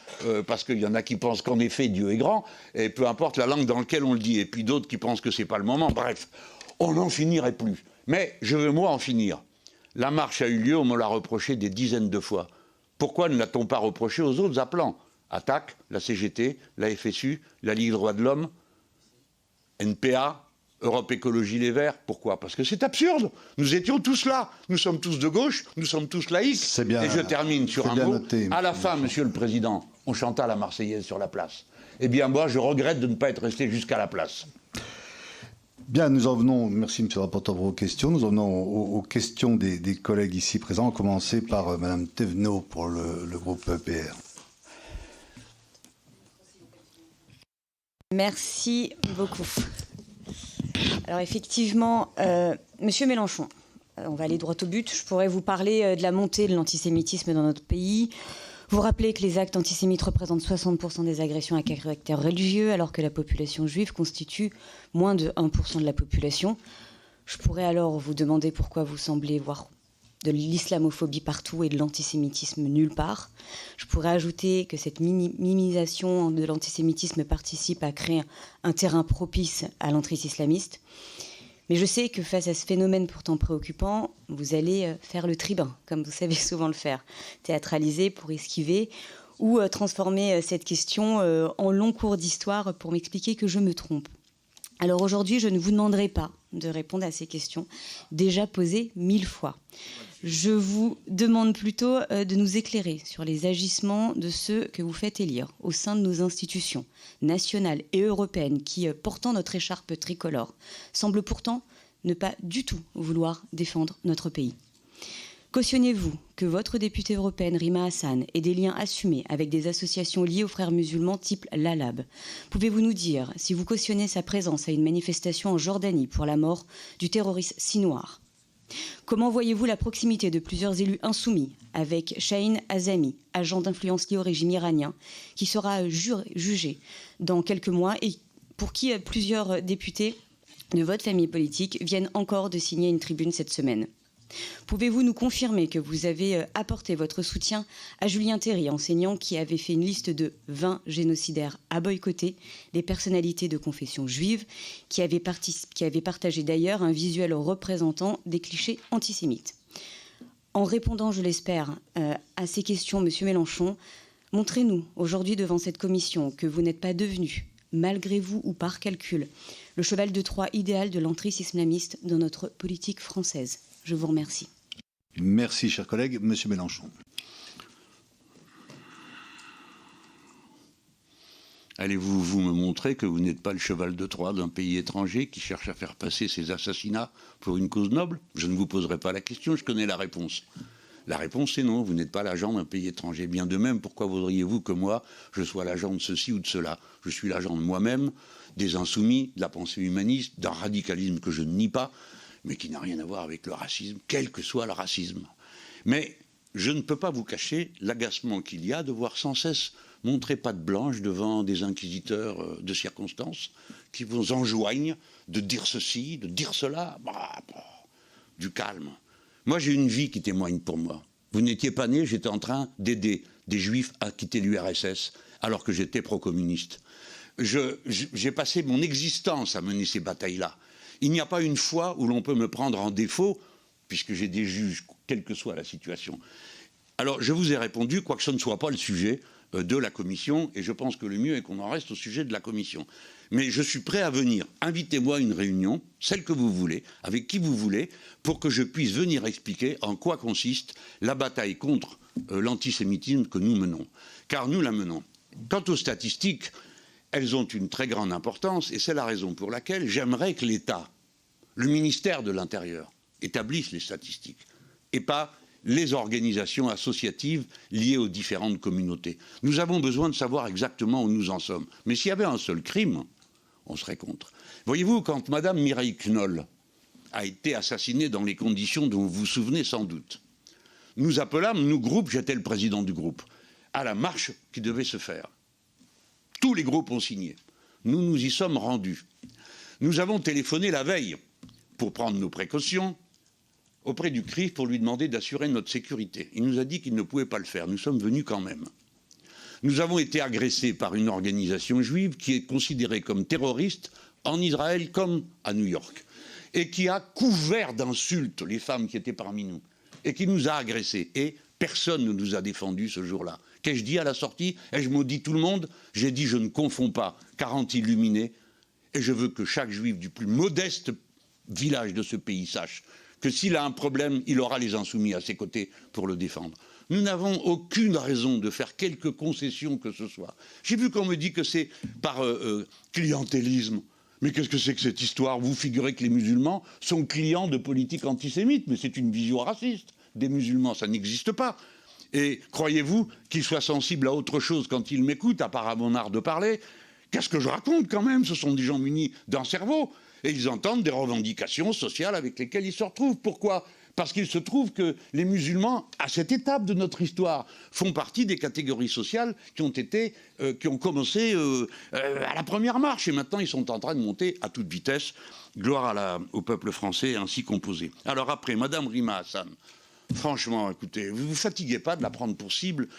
parce qu'il y en a qui pensent qu'en effet Dieu est grand, et peu importe la langue dans laquelle on le dit, et puis d'autres qui pensent que c'est pas le moment, bref, on n'en finirait plus. Mais je veux moi en finir. La marche a eu lieu, on me l'a reproché des dizaines de fois. Pourquoi ne l'a-t-on pas reproché aux autres appelants? ATTAC, la CGT, la FSU, la Ligue des droits de l'homme, NPA, Europe Écologie Les Verts. Pourquoi? Parce que c'est absurde. Nous étions tous là. Nous sommes tous de gauche, nous sommes tous laïcs. Bien, et je termine sur un mot. Noté, à la fin, Monsieur le Président, on chanta la Marseillaise sur la place. Eh bien, moi, je regrette de ne pas être resté jusqu'à la place. Bien, nous en venons, merci Monsieur le rapporteur pour vos questions, nous en venons aux questions des collègues ici présents, à commencer par Madame Thévenot pour le groupe PR. Merci beaucoup. Alors effectivement, Monsieur Mélenchon, on va aller droit au but. Je pourrais vous parler de la montée de l'antisémitisme dans notre pays. Vous rappelez que les actes antisémites représentent 60% des agressions à caractère religieux, alors que la population juive constitue moins de 1% de la population. Je pourrais alors vous demander pourquoi vous semblez voir de l'islamophobie partout et de l'antisémitisme nulle part. Je pourrais ajouter que cette minimisation de l'antisémitisme participe à créer un terrain propice à l'entrise islamiste. Mais je sais que face à ce phénomène pourtant préoccupant, vous allez faire le tribun, comme vous savez souvent le faire, théâtraliser pour esquiver ou transformer cette question en long cours d'histoire pour m'expliquer que je me trompe. Alors aujourd'hui, je ne vous demanderai pas de répondre à ces questions déjà posées 1000 fois. Je vous demande plutôt de nous éclairer sur les agissements de ceux que vous faites élire au sein de nos institutions nationales et européennes qui, portant notre écharpe tricolore, semblent pourtant ne pas du tout vouloir défendre notre pays. Cautionnez-vous que votre députée européenne Rima Hassan ait des liens assumés avec des associations liées aux frères musulmans type l'Alab? Pouvez-vous nous dire si vous cautionnez sa présence à une manifestation en Jordanie pour la mort du terroriste Sinoir? Comment voyez-vous la proximité de plusieurs élus insoumis avec Shaheen Azami, agent d'influence lié au régime iranien, qui sera jugé dans quelques mois et pour qui plusieurs députés de votre famille politique viennent encore de signer une tribune cette semaine? Pouvez-vous nous confirmer que vous avez apporté votre soutien à Julien Terry, enseignant qui avait fait une liste de 20 génocidaires à boycotter, des personnalités de confession juive, qui avait partagé d'ailleurs un visuel représentant des clichés antisémites? En répondant, je l'espère, à ces questions, Monsieur Mélenchon, montrez-nous aujourd'hui devant cette commission que vous n'êtes pas devenu, malgré vous ou par calcul, le cheval de Troie idéal de l'entrisme islamiste dans notre politique française. Je vous remercie. Merci, cher collègue. Monsieur Mélenchon. Allez-vous vous me montrer que vous n'êtes pas le cheval de Troie d'un pays étranger qui cherche à faire passer ses assassinats pour une cause noble? Je ne vous poserai pas la question, je connais la réponse. La réponse est non, vous n'êtes pas l'agent d'un pays étranger. Bien de même, pourquoi voudriez-vous que moi, je sois l'agent de ceci ou de cela? Je suis l'agent de moi-même, des insoumis, de la pensée humaniste, d'un radicalisme que je ne nie pas, mais qui n'a rien à voir avec le racisme, quel que soit le racisme. Mais je ne peux pas vous cacher l'agacement qu'il y a de voir sans cesse montrer patte blanche devant des inquisiteurs de circonstance qui vous enjoignent de dire ceci, de dire cela. Du calme. Moi, j'ai une vie qui témoigne pour moi. Vous n'étiez pas né, j'étais en train d'aider des juifs à quitter l'URSS alors que j'étais pro-communiste. J'ai passé mon existence à mener ces batailles-là. Il n'y a pas une fois où l'on peut me prendre en défaut, puisque j'ai des juges, quelle que soit la situation. Alors, je vous ai répondu, quoique ce ne soit pas le sujet de la commission, et je pense que le mieux est qu'on en reste au sujet de la commission. Mais je suis prêt à venir. Invitez-moi à une réunion, celle que vous voulez, avec qui vous voulez, pour que je puisse venir expliquer en quoi consiste la bataille contre l'antisémitisme que nous menons. Car nous la menons. Quant aux statistiques, elles ont une très grande importance, et c'est la raison pour laquelle j'aimerais que l'État, le ministère de l'Intérieur, établisse les statistiques, et pas les organisations associatives liées aux différentes communautés. Nous avons besoin de savoir exactement où nous en sommes. Mais s'il y avait un seul crime, on serait contre. Voyez-vous, quand Mme Mireille Knoll a été assassinée dans les conditions dont vous vous souvenez sans doute, nous appelâmes, nous groupes, j'étais le président du groupe, à la marche qui devait se faire. Tous les groupes ont signé. Nous nous y sommes rendus. Nous avons téléphoné la veille pour prendre nos précautions auprès du CRIF pour lui demander d'assurer notre sécurité. Il nous a dit qu'il ne pouvait pas le faire. Nous sommes venus quand même. Nous avons été agressés par une organisation juive qui est considérée comme terroriste en Israël comme à New York et qui a couvert d'insultes les femmes qui étaient parmi nous et qui nous a agressés. Et personne ne nous a défendus ce jour-là. Qu'ai-je dit à la sortie? Ai-je maudit tout le monde? J'ai dit je ne confonds pas 40 illuminés et je veux que chaque juif du plus modeste village de ce pays sache que s'il a un problème, il aura les insoumis à ses côtés pour le défendre. Nous n'avons aucune raison de faire quelque concession que ce soit. J'ai vu qu'on me dit que c'est par clientélisme. Mais qu'est-ce que c'est que cette histoire? Vous figurez que les musulmans sont clients de politiques antisémites, mais c'est une vision raciste des musulmans, ça n'existe pas. Et croyez-vous qu'ils soient sensibles à autre chose quand ils m'écoutent, à part à mon art de parler? Qu'est-ce que je raconte quand même? Ce sont des gens munis d'un cerveau. Et ils entendent des revendications sociales avec lesquelles ils se retrouvent. Pourquoi? Parce qu'il se trouve que les musulmans, à cette étape de notre histoire, font partie des catégories sociales qui ont commencé à la première marche. Et maintenant, ils sont en train de monter à toute vitesse. Gloire au peuple français ainsi composé. Alors après, Madame Rima Hassan, franchement, écoutez, vous ne vous fatiguez pas de la prendre pour cible.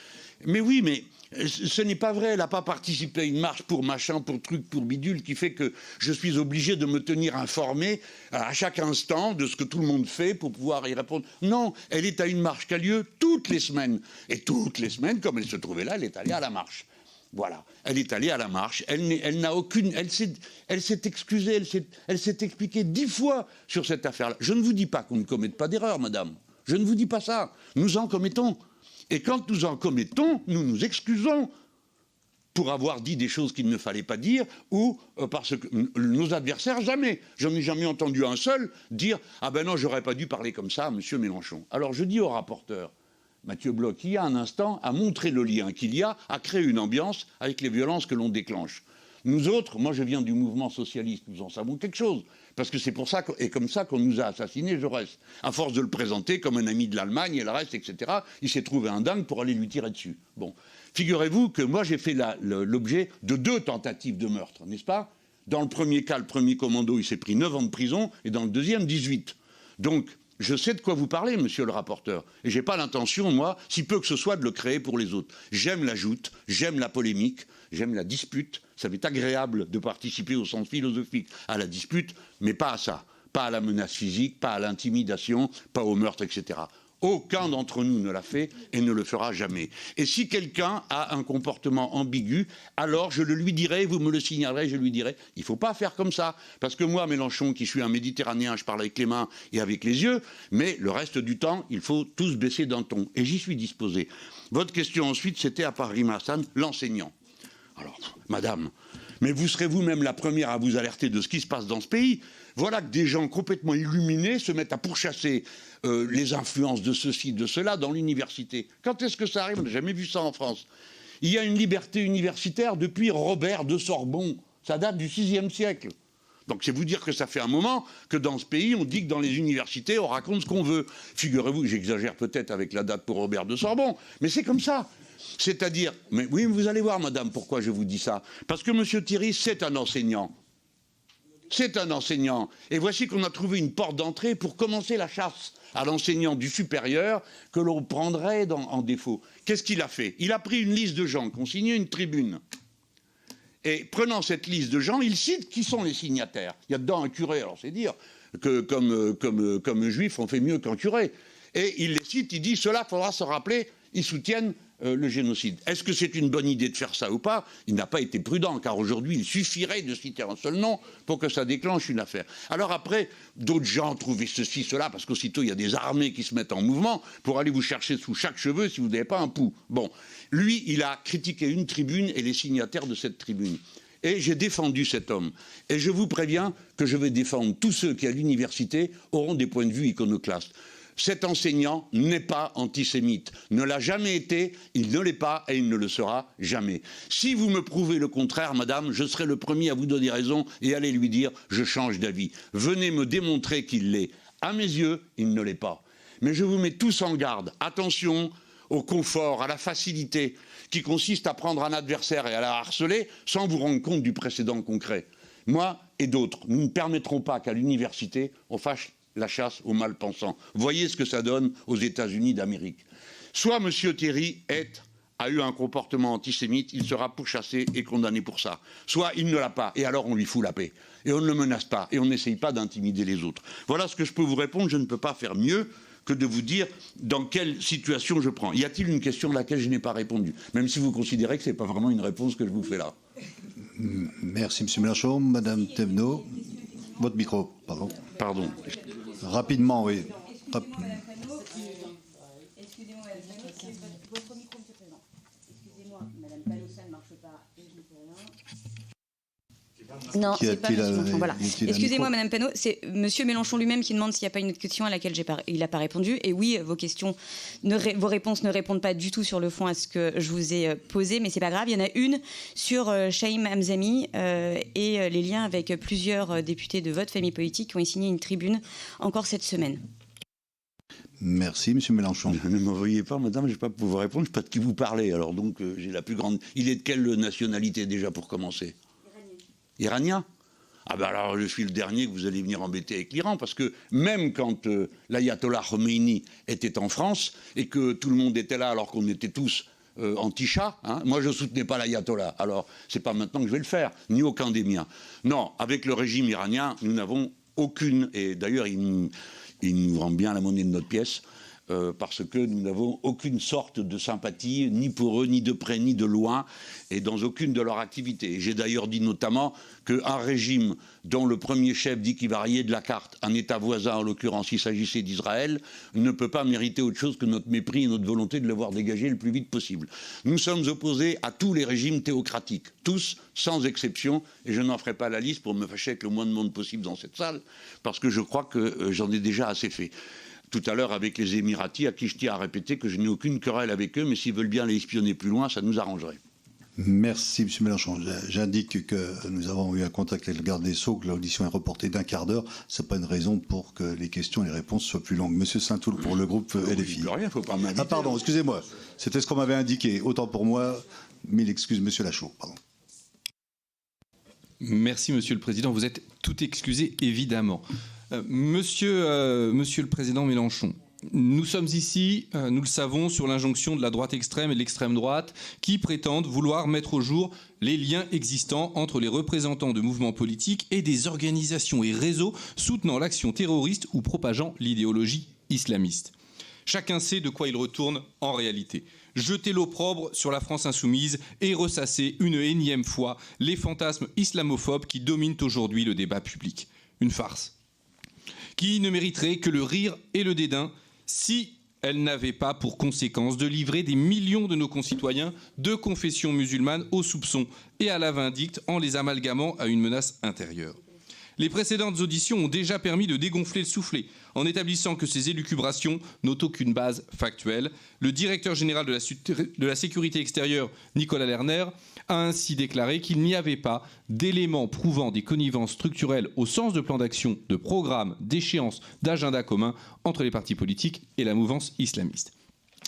Mais oui, mais ce n'est pas vrai. Elle n'a pas participé à une marche pour machin, pour truc, pour bidule, qui fait que je suis obligé de me tenir informé à chaque instant de ce que tout le monde fait pour pouvoir y répondre. Non, elle est à une marche qui a lieu toutes les semaines. Et toutes les semaines, comme elle se trouvait là, elle est allée à la marche. Voilà, elle est allée à la marche, elle n'a aucune... Elle s'est excusée, elle s'est expliquée 10 fois sur cette affaire-là. Je ne vous dis pas qu'on ne commette pas d'erreur, madame. Je ne vous dis pas ça. Nous en commettons. Et quand nous en commettons, nous nous excusons. pour avoir dit des choses qu'il ne fallait pas dire, ou parce que nos adversaires, jamais. J'en ai jamais entendu un seul dire « Ah ben non, j'aurais pas dû parler comme ça, monsieur Mélenchon ». Alors je dis au rapporteur, Mathieu Bloch, il y a un instant, a montré le lien qu'il y a, à créer une ambiance avec les violences que l'on déclenche. Nous autres, moi je viens du mouvement socialiste, nous en savons quelque chose. Parce que c'est pour ça et comme ça qu'on nous a assassinés, Jaurès. À force de le présenter comme un ami de l'Allemagne et le reste, etc., il s'est trouvé un dingue pour aller lui tirer dessus. Bon, figurez-vous que moi j'ai fait l'objet de 2 tentatives de meurtre, n'est-ce pas? Dans le premier cas, le premier commando, il s'est pris 9 ans de prison, et dans le deuxième, 18. Donc, je sais de quoi vous parlez, monsieur le rapporteur. Et j'ai pas l'intention, moi, si peu que ce soit, de le créer pour les autres. J'aime la joute, j'aime la polémique, j'aime la dispute. Ça m'est agréable de participer au sens philosophique à la dispute, mais pas à ça. Pas à la menace physique, pas à l'intimidation, pas au meurtre, etc. Aucun d'entre nous ne l'a fait et ne le fera jamais. Et si quelqu'un a un comportement ambigu, alors je le lui dirai, vous me le signalerez, je lui dirai, il ne faut pas faire comme ça. Parce que moi, Mélenchon, qui suis un Méditerranéen, je parle avec les mains et avec les yeux, mais le reste du temps, il faut tous baisser d'un ton. Et j'y suis disposé. Votre question ensuite, c'était à Paris Hassan, l'enseignant. Alors, madame, mais vous serez vous-même la première à vous alerter de ce qui se passe dans ce pays. Voilà que des gens complètement illuminés se mettent à pourchasser les influences de ceci, de cela dans l'université. Quand est-ce que ça arrive? On n'a jamais vu ça en France. Il y a une liberté universitaire depuis Robert de Sorbonne. Ça date du VIe siècle. Donc c'est vous dire que ça fait un moment que dans ce pays, on dit que dans les universités, on raconte ce qu'on veut. Figurez-vous, j'exagère peut-être avec la date pour Robert de Sorbonne, mais c'est comme ça. C'est-à-dire, mais oui, vous allez voir, madame, pourquoi je vous dis ça. Parce que M. Thierry, c'est un enseignant. C'est un enseignant. Et voici qu'on a trouvé une porte d'entrée pour commencer la chasse à l'enseignant du supérieur que l'on prendrait en défaut. Qu'est-ce qu'il a fait? Il a pris une liste de gens qui ont signé une tribune. Et prenant cette liste de gens, il cite qui sont les signataires. Il y a dedans un curé, alors c'est dire que comme juif, on fait mieux qu'un curé. Et il les cite, il dit, cela faudra se rappeler, ils soutiennent le génocide. Est-ce que c'est une bonne idée de faire ça ou pas? Il n'a pas été prudent, car aujourd'hui, il suffirait de citer un seul nom pour que ça déclenche une affaire. Alors après, d'autres gens trouvaient ceci, cela, parce qu'aussitôt, il y a des armées qui se mettent en mouvement pour aller vous chercher sous chaque cheveu si vous n'avez pas un pouls. Bon, lui, il a critiqué une tribune et les signataires de cette tribune. Et j'ai défendu cet homme. Et je vous préviens que je vais défendre tous ceux qui, à l'université, auront des points de vue iconoclastes. Cet enseignant n'est pas antisémite, ne l'a jamais été, il ne l'est pas et il ne le sera jamais. Si vous me prouvez le contraire, madame, je serai le premier à vous donner raison et aller lui dire « je change d'avis ». Venez me démontrer qu'il l'est. À mes yeux, il ne l'est pas. Mais je vous mets tous en garde. Attention au confort, à la facilité qui consiste à prendre un adversaire et à la harceler sans vous rendre compte du précédent concret. Moi et d'autres, nous ne permettrons pas qu'à l'université, on fasse la chasse aux mal-pensants. Voyez ce que ça donne aux États-Unis d'Amérique. Soit M. Thierry a eu un comportement antisémite, il sera pourchassé et condamné pour ça. Soit il ne l'a pas, et alors on lui fout la paix. Et on ne le menace pas, et on n'essaye pas d'intimider les autres. Voilà ce que je peux vous répondre. Je ne peux pas faire mieux que de vous dire dans quelle situation je prends. Y a-t-il une question à laquelle je n'ai pas répondu? Même si vous considérez que ce n'est pas vraiment une réponse que je vous fais là. Merci, M. Mélenchon. Madame Thévenot, votre micro, pardon. Pardon. Rapidement, oui. Excusez-moi, votre micro, monsieur le Président. Excusez-moi, Madame Panot, ça ne marche pas et je ne peux rien. Non, c'est pas Monsieur Mélenchon. Voilà. Excusez-moi, Madame Panot, c'est Monsieur Mélenchon lui-même qui demande s'il n'y a pas une autre question à laquelle il n'a pas répondu. Et oui, vos réponses ne répondent pas du tout sur le fond à ce que je vous ai posé, mais c'est pas grave. Il y en a une sur Chaim Hamzami et les liens avec plusieurs députés de votre famille politique qui ont signé une tribune encore cette semaine. Merci, M. Mélenchon. Ne m'envoyez pas, madame, je ne vais pas pouvoir répondre, je ne sais pas de qui vous parlez. Alors donc, j'ai la plus grande... Il est de quelle nationalité déjà pour commencer? Iranien? Ah ben alors je suis le dernier que vous allez venir embêter avec l'Iran, parce que même quand l'ayatollah Khomeini était en France et que tout le monde était là alors qu'on était tous anti-Shah, hein, moi je ne soutenais pas l'ayatollah, alors c'est pas maintenant que je vais le faire, ni aucun des miens. Non, avec le régime iranien, nous n'avons aucune, et d'ailleurs il nous rend bien la monnaie de notre pièce, parce que nous n'avons aucune sorte de sympathie, ni pour eux, ni de près, ni de loin, et dans aucune de leurs activités. J'ai d'ailleurs dit notamment qu'un régime dont le premier chef dit qu'il va rayer de la carte un État voisin, en l'occurrence il s'agissait d'Israël, ne peut pas mériter autre chose que notre mépris et notre volonté de le voir dégager le plus vite possible. Nous sommes opposés à tous les régimes théocratiques, tous, sans exception, et je n'en ferai pas la liste pour me fâcher avec le moins de monde possible dans cette salle, parce que je crois que j'en ai déjà assez fait. Tout à l'heure avec les Émiratis, à qui je tiens à répéter que je n'ai aucune querelle avec eux, mais s'ils veulent bien les espionner plus loin, ça nous arrangerait. Merci, M. Mélenchon. J'indique que nous avons eu un contact avec le garde des Sceaux, que l'audition est reportée d'1 quart d'heure. Ce n'est pas une raison pour que les questions et les réponses soient plus longues. Monsieur Saint-Toul pour le groupe LFI. Rien, faut pas m'inviter. Ah pardon, excusez-moi. C'était ce qu'on m'avait indiqué. Autant pour moi, mille excuses, Monsieur Lachaud. Pardon. Merci, Monsieur le Président. Vous êtes tout excusé, évidemment. Monsieur le Président Mélenchon, nous sommes ici, nous le savons, sur l'injonction de la droite extrême et de l'extrême droite qui prétendent vouloir mettre au jour les liens existants entre les représentants de mouvements politiques et des organisations et réseaux soutenant l'action terroriste ou propageant l'idéologie islamiste. Chacun sait de quoi il retourne en réalité. Jeter l'opprobre sur la France insoumise et ressasser une énième fois les fantasmes islamophobes qui dominent aujourd'hui le débat public. Une farce qui ne mériterait que le rire et le dédain si elle n'avait pas pour conséquence de livrer des millions de nos concitoyens de confession musulmane au soupçon et à la vindicte en les amalgamant à une menace intérieure. Les précédentes auditions ont déjà permis de dégonfler le soufflet en établissant que ces élucubrations n'ont aucune base factuelle. Le directeur général de la sécurité extérieure, Nicolas Lerner, a ainsi déclaré qu'il n'y avait pas d'éléments prouvant des connivences structurelles au sens de plan d'action, de programme, d'échéance, d'agenda commun entre les partis politiques et la mouvance islamiste.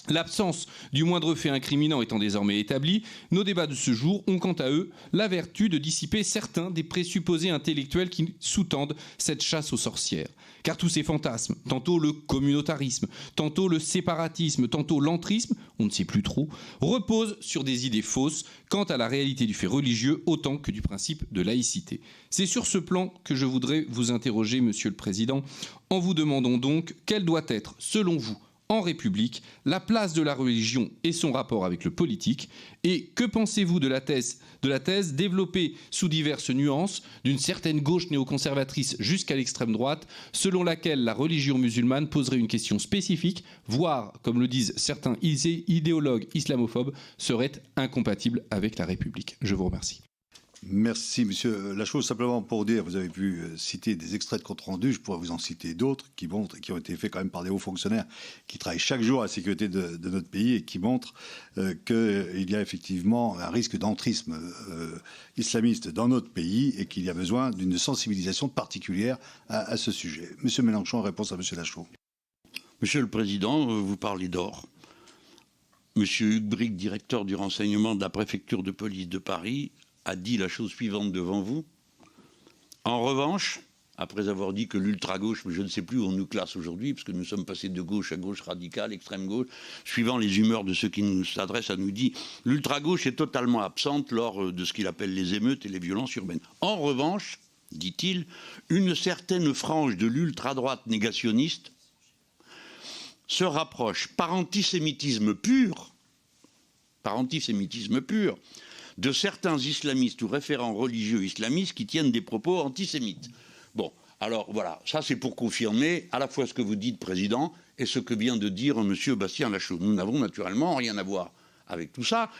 L'absence du moindre fait incriminant étant désormais établie, nos débats de ce jour ont quant à eux la vertu de dissiper certains des présupposés intellectuels qui sous-tendent cette chasse aux sorcières. Car tous ces fantasmes, tantôt le communautarisme, tantôt le séparatisme, tantôt l'entrisme, on ne sait plus trop, reposent sur des idées fausses quant à la réalité du fait religieux autant que du principe de laïcité. C'est sur ce plan que je voudrais vous interroger, Monsieur le Président, en vous demandant donc quelle doit être, selon vous, en République, la place de la religion et son rapport avec le politique, et que pensez-vous de la thèse développée sous diverses nuances d'une certaine gauche néoconservatrice jusqu'à l'extrême droite, selon laquelle la religion musulmane poserait une question spécifique, voire, comme le disent certains idéologues islamophobes, serait incompatible avec la République. Je vous remercie. Merci, Monsieur Lachaud. Simplement pour dire, vous avez pu citer des extraits de compte rendu, je pourrais vous en citer d'autres qui montrent, qui ont été faits quand même par des hauts fonctionnaires qui travaillent chaque jour à la sécurité de notre pays et qui montrent qu'il y a effectivement un risque d'entrisme islamiste dans notre pays et qu'il y a besoin d'une sensibilisation particulière à ce sujet. Monsieur Mélenchon, en réponse à Monsieur Lachaud. Monsieur le Président, vous parlez d'or. Monsieur Hugues Bric, directeur du renseignement de la préfecture de police de Paris, a dit la chose suivante devant vous. En revanche, après avoir dit que l'ultra-gauche, je ne sais plus où on nous classe aujourd'hui, parce que nous sommes passés de gauche à gauche radicale, extrême gauche, suivant les humeurs de ceux qui nous s'adressent, à nous dit l'ultra-gauche est totalement absente lors de ce qu'il appelle les émeutes et les violences urbaines. En revanche, dit-il, une certaine frange de l'ultra-droite négationniste se rapproche par antisémitisme pur, de certains islamistes ou référents religieux islamistes qui tiennent des propos antisémites. Bon, alors voilà, ça c'est pour confirmer à la fois ce que vous dites, Président, et ce que vient de dire M. Bastien Lachaud. Nous n'avons naturellement rien à voir avec tout ça,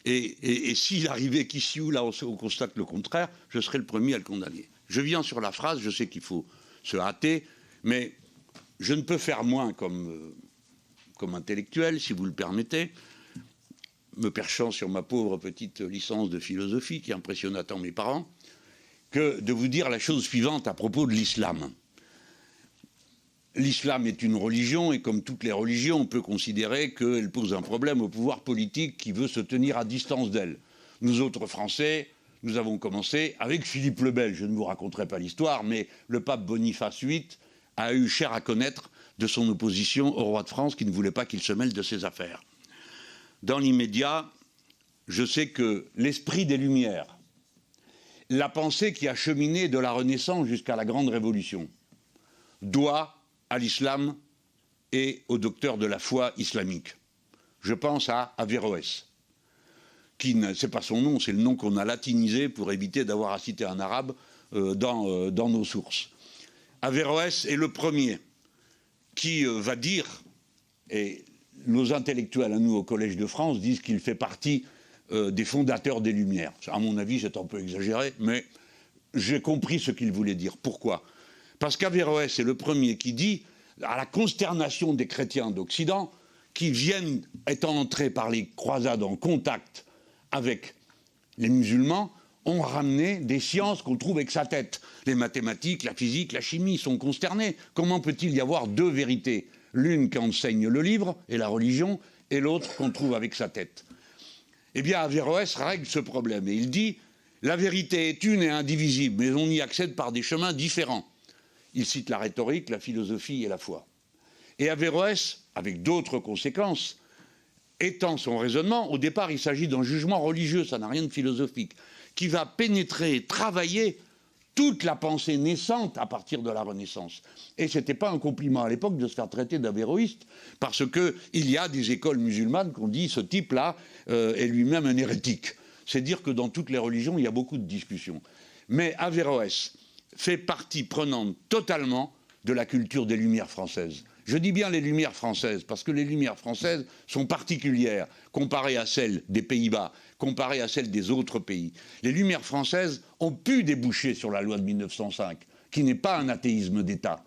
et s'il arrivait qu'ici ou là on constate le contraire, je serais le premier à le condamner. Je viens sur la phrase, je sais qu'il faut se hâter, mais je ne peux faire moins comme intellectuel, si vous le permettez, me perchant sur ma pauvre petite licence de philosophie qui impressionna tant mes parents, que de vous dire la chose suivante à propos de l'islam. L'islam est une religion et comme toutes les religions, on peut considérer qu'elle pose un problème au pouvoir politique qui veut se tenir à distance d'elle. Nous autres Français, nous avons commencé avec Philippe le Bel. Je ne vous raconterai pas l'histoire, mais le pape Boniface VIII a eu cher à connaître de son opposition au roi de France qui ne voulait pas qu'il se mêle de ses affaires. Dans l'immédiat, je sais que l'esprit des Lumières, la pensée qui a cheminé de la Renaissance jusqu'à la Grande Révolution, doit à l'islam et aux docteurs de la foi islamique. Je pense à Averroès, qui c'est pas son nom, c'est le nom qu'on a latinisé pour éviter d'avoir à citer un arabe dans nos sources. Averroès est le premier qui va dire, et nos intellectuels à nous au Collège de France disent qu'il fait partie des fondateurs des Lumières. À mon avis, c'est un peu exagéré, mais j'ai compris ce qu'il voulait dire. Pourquoi ? Parce qu'Averroès est le premier qui dit, à la consternation des chrétiens d'Occident, qui viennent, étant entrés par les croisades en contact avec les musulmans, ont ramené des sciences qu'on trouve avec sa tête. Les mathématiques, la physique, la chimie sont consternés. Comment peut-il y avoir deux vérités ? L'une qu'enseigne le livre et la religion, et l'autre qu'on trouve avec sa tête. Eh bien, Averroès règle ce problème, et il dit « La vérité est une et indivisible, mais on y accède par des chemins différents. » Il cite la rhétorique, la philosophie et la foi. Et Averroès, avec d'autres conséquences, étend son raisonnement. Au départ, il s'agit d'un jugement religieux, ça n'a rien de philosophique, qui va pénétrer, travailler toute la pensée naissante à partir de la Renaissance. Et ce n'était pas un compliment à l'époque de se faire traiter d'avéroïste, parce qu'il y a des écoles musulmanes qu'on dit ce type-là est lui-même un hérétique. C'est dire que dans toutes les religions, il y a beaucoup de discussions. Mais Averroès fait partie prenante totalement de la culture des Lumières françaises. Je dis bien les Lumières françaises, parce que les Lumières françaises sont particulières, comparées à celles des Pays-Bas, comparées à celles des autres pays. Les Lumières françaises ont pu déboucher sur la loi de 1905, qui n'est pas un athéisme d'État.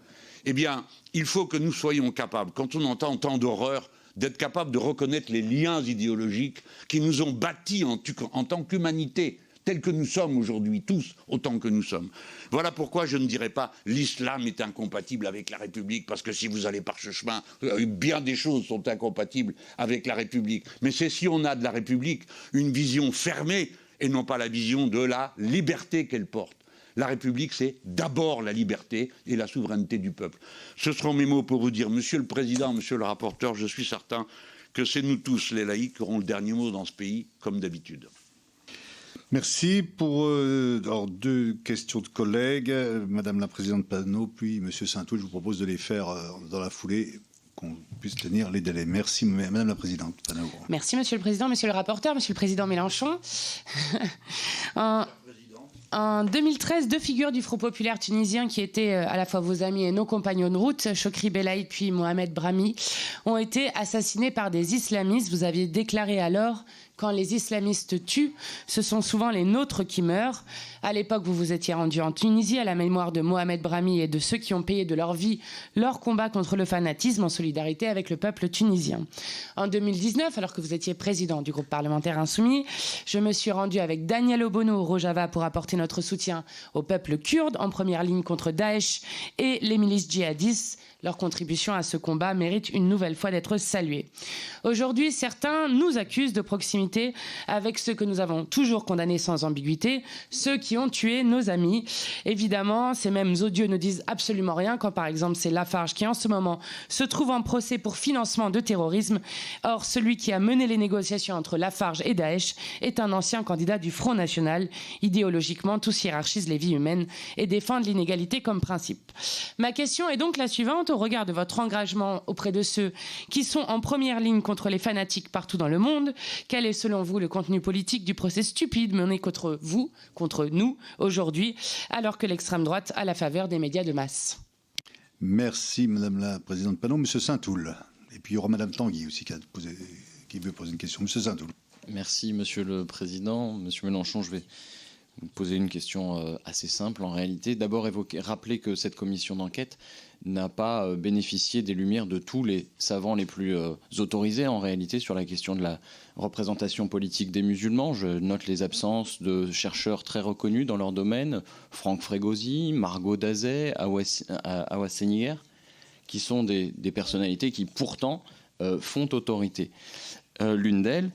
Eh bien, il faut que nous soyons capables, quand on entend tant d'horreur, d'être capables de reconnaître les liens idéologiques qui nous ont bâtis en tant qu'humanité, tels que nous sommes aujourd'hui, tous autant que nous sommes. Voilà pourquoi je ne dirais pas l'islam est incompatible avec la République, parce que si vous allez par ce chemin, bien des choses sont incompatibles avec la République. Mais c'est si on a de la République une vision fermée et non pas la vision de la liberté qu'elle porte. La République, c'est d'abord la liberté et la souveraineté du peuple. Ce seront mes mots pour vous dire, Monsieur le Président, Monsieur le rapporteur, je suis certain que c'est nous tous, les laïcs, qui aurons le dernier mot dans ce pays, comme d'habitude. Merci. Pour alors, deux questions de collègues, Madame la Présidente Panot, puis Monsieur Saint-Oul, je vous propose de les faire dans la foulée, qu'on puisse tenir les délais. Merci Madame la Présidente Panot. Merci Monsieur le Président, Monsieur le rapporteur, Monsieur le Président Mélenchon. En 2013, deux figures du Front populaire tunisien qui étaient à la fois vos amis et nos compagnons de route, Chokri Belaïd puis Mohamed Brahmi, ont été assassinés par des islamistes. Vous aviez déclaré alors: quand les islamistes tuent, ce sont souvent les nôtres qui meurent. À l'époque, vous vous étiez rendu en Tunisie à la mémoire de Mohamed Brahmi et de ceux qui ont payé de leur vie leur combat contre le fanatisme en solidarité avec le peuple tunisien. En 2019, alors que vous étiez président du groupe parlementaire Insoumis, je me suis rendu avec Daniel Obono au Rojava pour apporter notre soutien au peuple kurde en première ligne contre Daesh et les milices djihadistes. Leur contribution à ce combat mérite une nouvelle fois d'être saluée. Aujourd'hui, certains nous accusent de proximité avec ceux que nous avons toujours condamnés sans ambiguïté, ceux qui ont tué nos amis. Évidemment, ces mêmes odieux ne disent absolument rien quand, par exemple, c'est Lafarge qui, en ce moment, se trouve en procès pour financement de terrorisme. Or, celui qui a mené les négociations entre Lafarge et Daesh est un ancien candidat du Front National. Idéologiquement, tous hiérarchisent les vies humaines et défendent l'inégalité comme principe. Ma question est donc la suivante. Au regard de votre engagement auprès de ceux qui sont en première ligne contre les fanatiques partout dans le monde, quel est selon vous le contenu politique du procès stupide mené contre vous, contre nous, aujourd'hui, alors que l'extrême droite a la faveur des médias de masse? Merci Madame la Présidente Panot. Monsieur Saint-Oul. Et puis il y aura Madame Tanguy aussi qui veut poser une question. Monsieur Saint-Oul. Merci Monsieur le Président. Monsieur Mélenchon, je vais vous poser une question assez simple en réalité. D'abord rappeler que cette commission d'enquête n'a pas bénéficié des lumières de tous les savants les plus autorisés en réalité sur la question de la représentation politique des musulmans. Je note les absences de chercheurs très reconnus dans leur domaine, Franck Frégosi, Margot Dazet, Awa Seniger, qui sont des personnalités qui pourtant font autorité. L'une d'elles,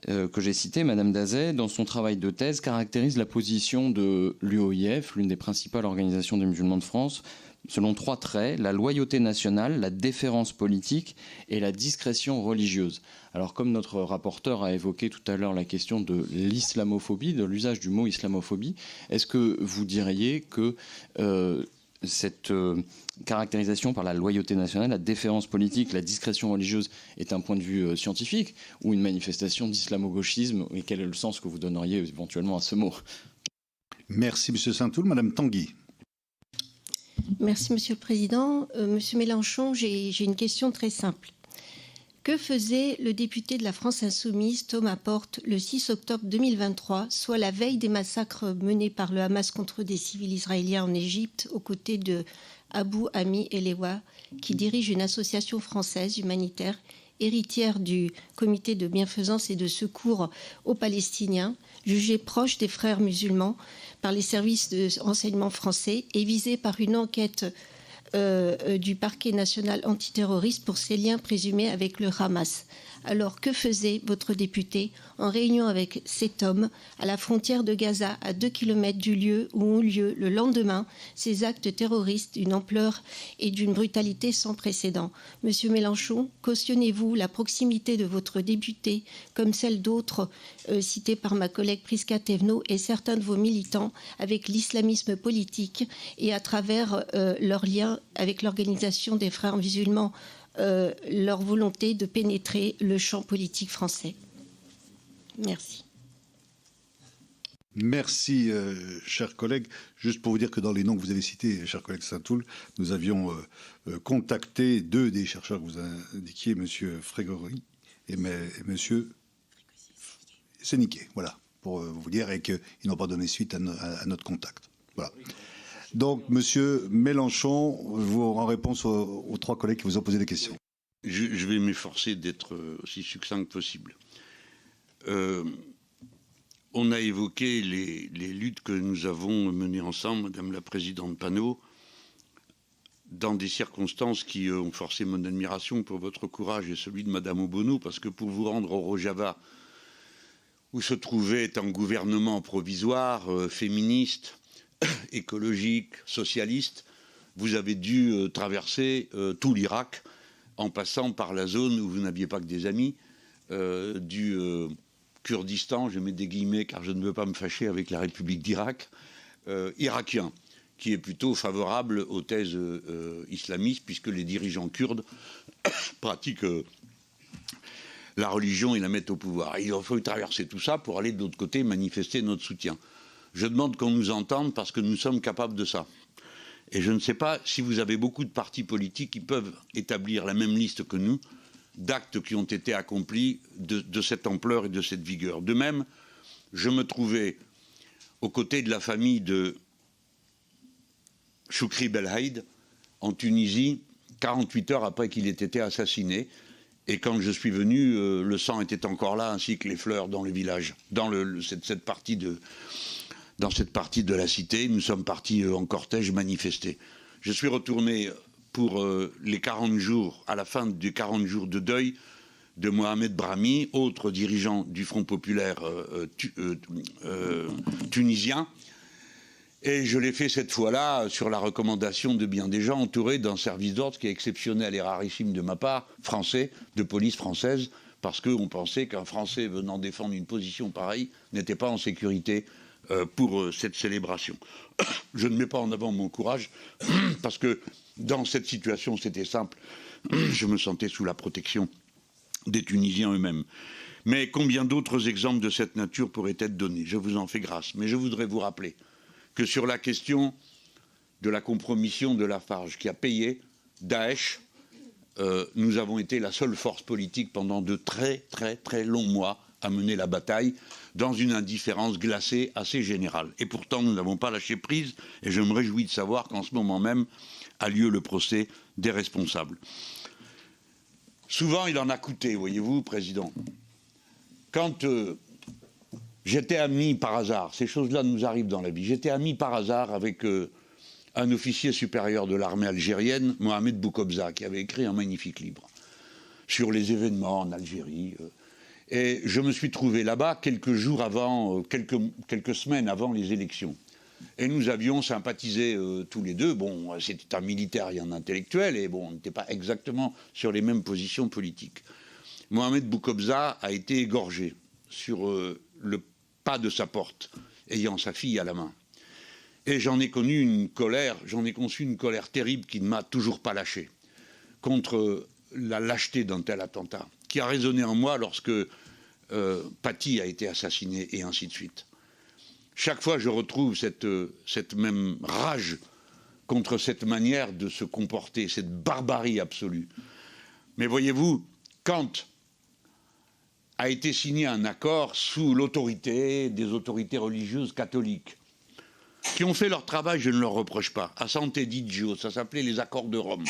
que j'ai citée, Madame Dazet, dans son travail de thèse, caractérise la position de l'UOIF, l'une des principales organisations des musulmans de France, selon trois traits: la loyauté nationale, la déférence politique et la discrétion religieuse. Alors, comme notre rapporteur a évoqué tout à l'heure la question de l'islamophobie, de l'usage du mot islamophobie, est-ce que vous diriez que cette caractérisation par la loyauté nationale, la déférence politique, la discrétion religieuse est un point de vue scientifique ou une manifestation d'islamo-gauchisme? Et quel est le sens que vous donneriez éventuellement à ce mot? Merci, M. Saint-Toul. Madame Tanguy. Merci, Monsieur le Président. Monsieur Mélenchon, j'ai une question très simple. Que faisait le député de la France Insoumise, Thomas Porte, le 6 octobre 2023, soit la veille des massacres menés par le Hamas contre des civils israéliens en Égypte, aux côtés de Abou Ami Elewa, qui dirige une association française humanitaire, héritière du comité de bienfaisance et de secours aux Palestiniens, jugé proche des frères musulmans par les services de renseignement français et visé par une enquête du parquet national antiterroriste pour ses liens présumés avec le Hamas. Alors, que faisait votre député en réunion avec cet homme à la frontière de Gaza, à 2 km du lieu où ont lieu le lendemain ces actes terroristes d'une ampleur et d'une brutalité sans précédent? Monsieur Mélenchon, cautionnez-vous la proximité de votre député, comme celle d'autres cités par ma collègue Prisca Thévenot et certains de vos militants, avec l'islamisme politique et à travers leur lien avec l'organisation des frères musulmans, leur volonté de pénétrer le champ politique français? Merci. Merci, chers collègues. Juste pour vous dire que dans les noms que vous avez cités, cher collègue Saint-Toul, nous avions contacté deux des chercheurs que vous indiquiez, M. Frégori et M. Séniquet, voilà, pour vous dire, et qu'ils n'ont pas donné suite à notre contact. Voilà. Donc, M. Mélenchon, vous, en réponse aux trois collègues qui vous ont posé des questions. Je vais m'efforcer d'être aussi succinct que possible. On a évoqué les luttes que nous avons menées ensemble, Madame la Présidente Panot, dans des circonstances qui ont forcé mon admiration pour votre courage et celui de Madame Obono, parce que pour vous rendre au Rojava, où se trouvait un gouvernement provisoire, féministe, écologique, socialiste, vous avez dû traverser tout l'Irak en passant par la zone où vous n'aviez pas que des amis, du Kurdistan, je mets des guillemets car je ne veux pas me fâcher avec la République d'Irak, irakien, qui est plutôt favorable aux thèses islamistes, puisque les dirigeants kurdes pratiquent la religion et la mettent au pouvoir. Et il faut traverser tout ça pour aller de l'autre côté manifester notre soutien. Je demande qu'on nous entende parce que nous sommes capables de ça. Et je ne sais pas si vous avez beaucoup de partis politiques qui peuvent établir la même liste que nous d'actes qui ont été accomplis de cette ampleur et de cette vigueur. De même, je me trouvais aux côtés de la famille de Choukri Belhaïd en Tunisie, 48 heures après qu'il ait été assassiné. Et quand je suis venu, le sang était encore là, ainsi que les fleurs dans le village, dans cette partie de la cité. Nous sommes partis en cortège manifester. Je suis retourné pour les 40 jours, à la fin des 40 jours de deuil de Mohamed Brahmi, autre dirigeant du Front populaire tunisien. Et je l'ai fait cette fois-là sur la recommandation de bien des gens, entouré d'un service d'ordre qui est exceptionnel et rarissime de ma part, français, de police française, parce qu'on pensait qu'un Français venant défendre une position pareille n'était pas en sécurité pour cette célébration. Je ne mets pas en avant mon courage, parce que dans cette situation, c'était simple. Je me sentais sous la protection des Tunisiens eux-mêmes. Mais combien d'autres exemples de cette nature pourraient être donnés? Je vous en fais grâce. Mais je voudrais vous rappeler que sur la question de la compromission de Lafarge qui a payé Daesh, nous avons été la seule force politique pendant de très très très longs mois à mener la bataille dans une indifférence glacée assez générale. Et pourtant, nous n'avons pas lâché prise et je me réjouis de savoir qu'en ce moment même a lieu le procès des responsables. Souvent, il en a coûté, voyez-vous, Président. Quand j'étais ami par hasard, ces choses-là nous arrivent dans la vie, j'étais ami par hasard avec un officier supérieur de l'armée algérienne, Mohamed Boukobza, qui avait écrit un magnifique livre sur les événements en Algérie. Et je me suis trouvé là-bas quelques jours avant, quelques semaines avant les élections. Et nous avions sympathisé tous les deux. Bon, c'était un militaire et un intellectuel, et bon, on n'était pas exactement sur les mêmes positions politiques. Mohamed Boukobza a été égorgé sur le pas de sa porte, ayant sa fille à la main. Et j'en ai conçu une colère terrible qui ne m'a toujours pas lâché contre la lâcheté d'un tel attentat, qui a résonné en moi lorsque Paty a été assassiné et ainsi de suite. Chaque fois, je retrouve cette même rage contre cette manière de se comporter, cette barbarie absolue. Mais voyez-vous, quand a été signé un accord sous l'autorité des autorités religieuses catholiques, qui ont fait leur travail, je ne leur reproche pas, à Sant'Egidio, ça s'appelait les accords de Rome,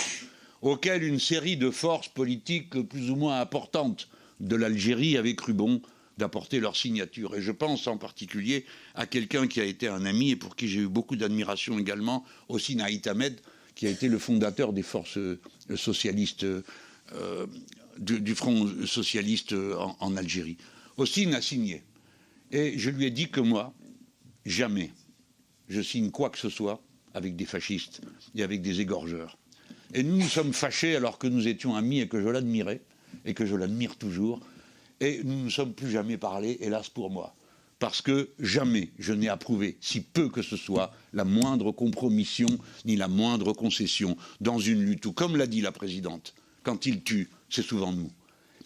auxquels une série de forces politiques plus ou moins importantes de l'Algérie avaient cru bon d'apporter leur signature. Et je pense en particulier à quelqu'un qui a été un ami et pour qui j'ai eu beaucoup d'admiration également, Hosni Ait Ahmed, qui a été le fondateur des forces socialistes, du Front socialiste en Algérie. Hosni a signé. Et je lui ai dit que moi, jamais je signe quoi que ce soit avec des fascistes et avec des égorgeurs. Et nous nous sommes fâchés alors que nous étions amis et que je l'admirais, et que je l'admire toujours. Et nous ne nous sommes plus jamais parlé, hélas pour moi. Parce que jamais je n'ai approuvé, si peu que ce soit, la moindre compromission ni la moindre concession dans une lutte où, comme l'a dit la présidente, quand ils tuent, c'est souvent nous.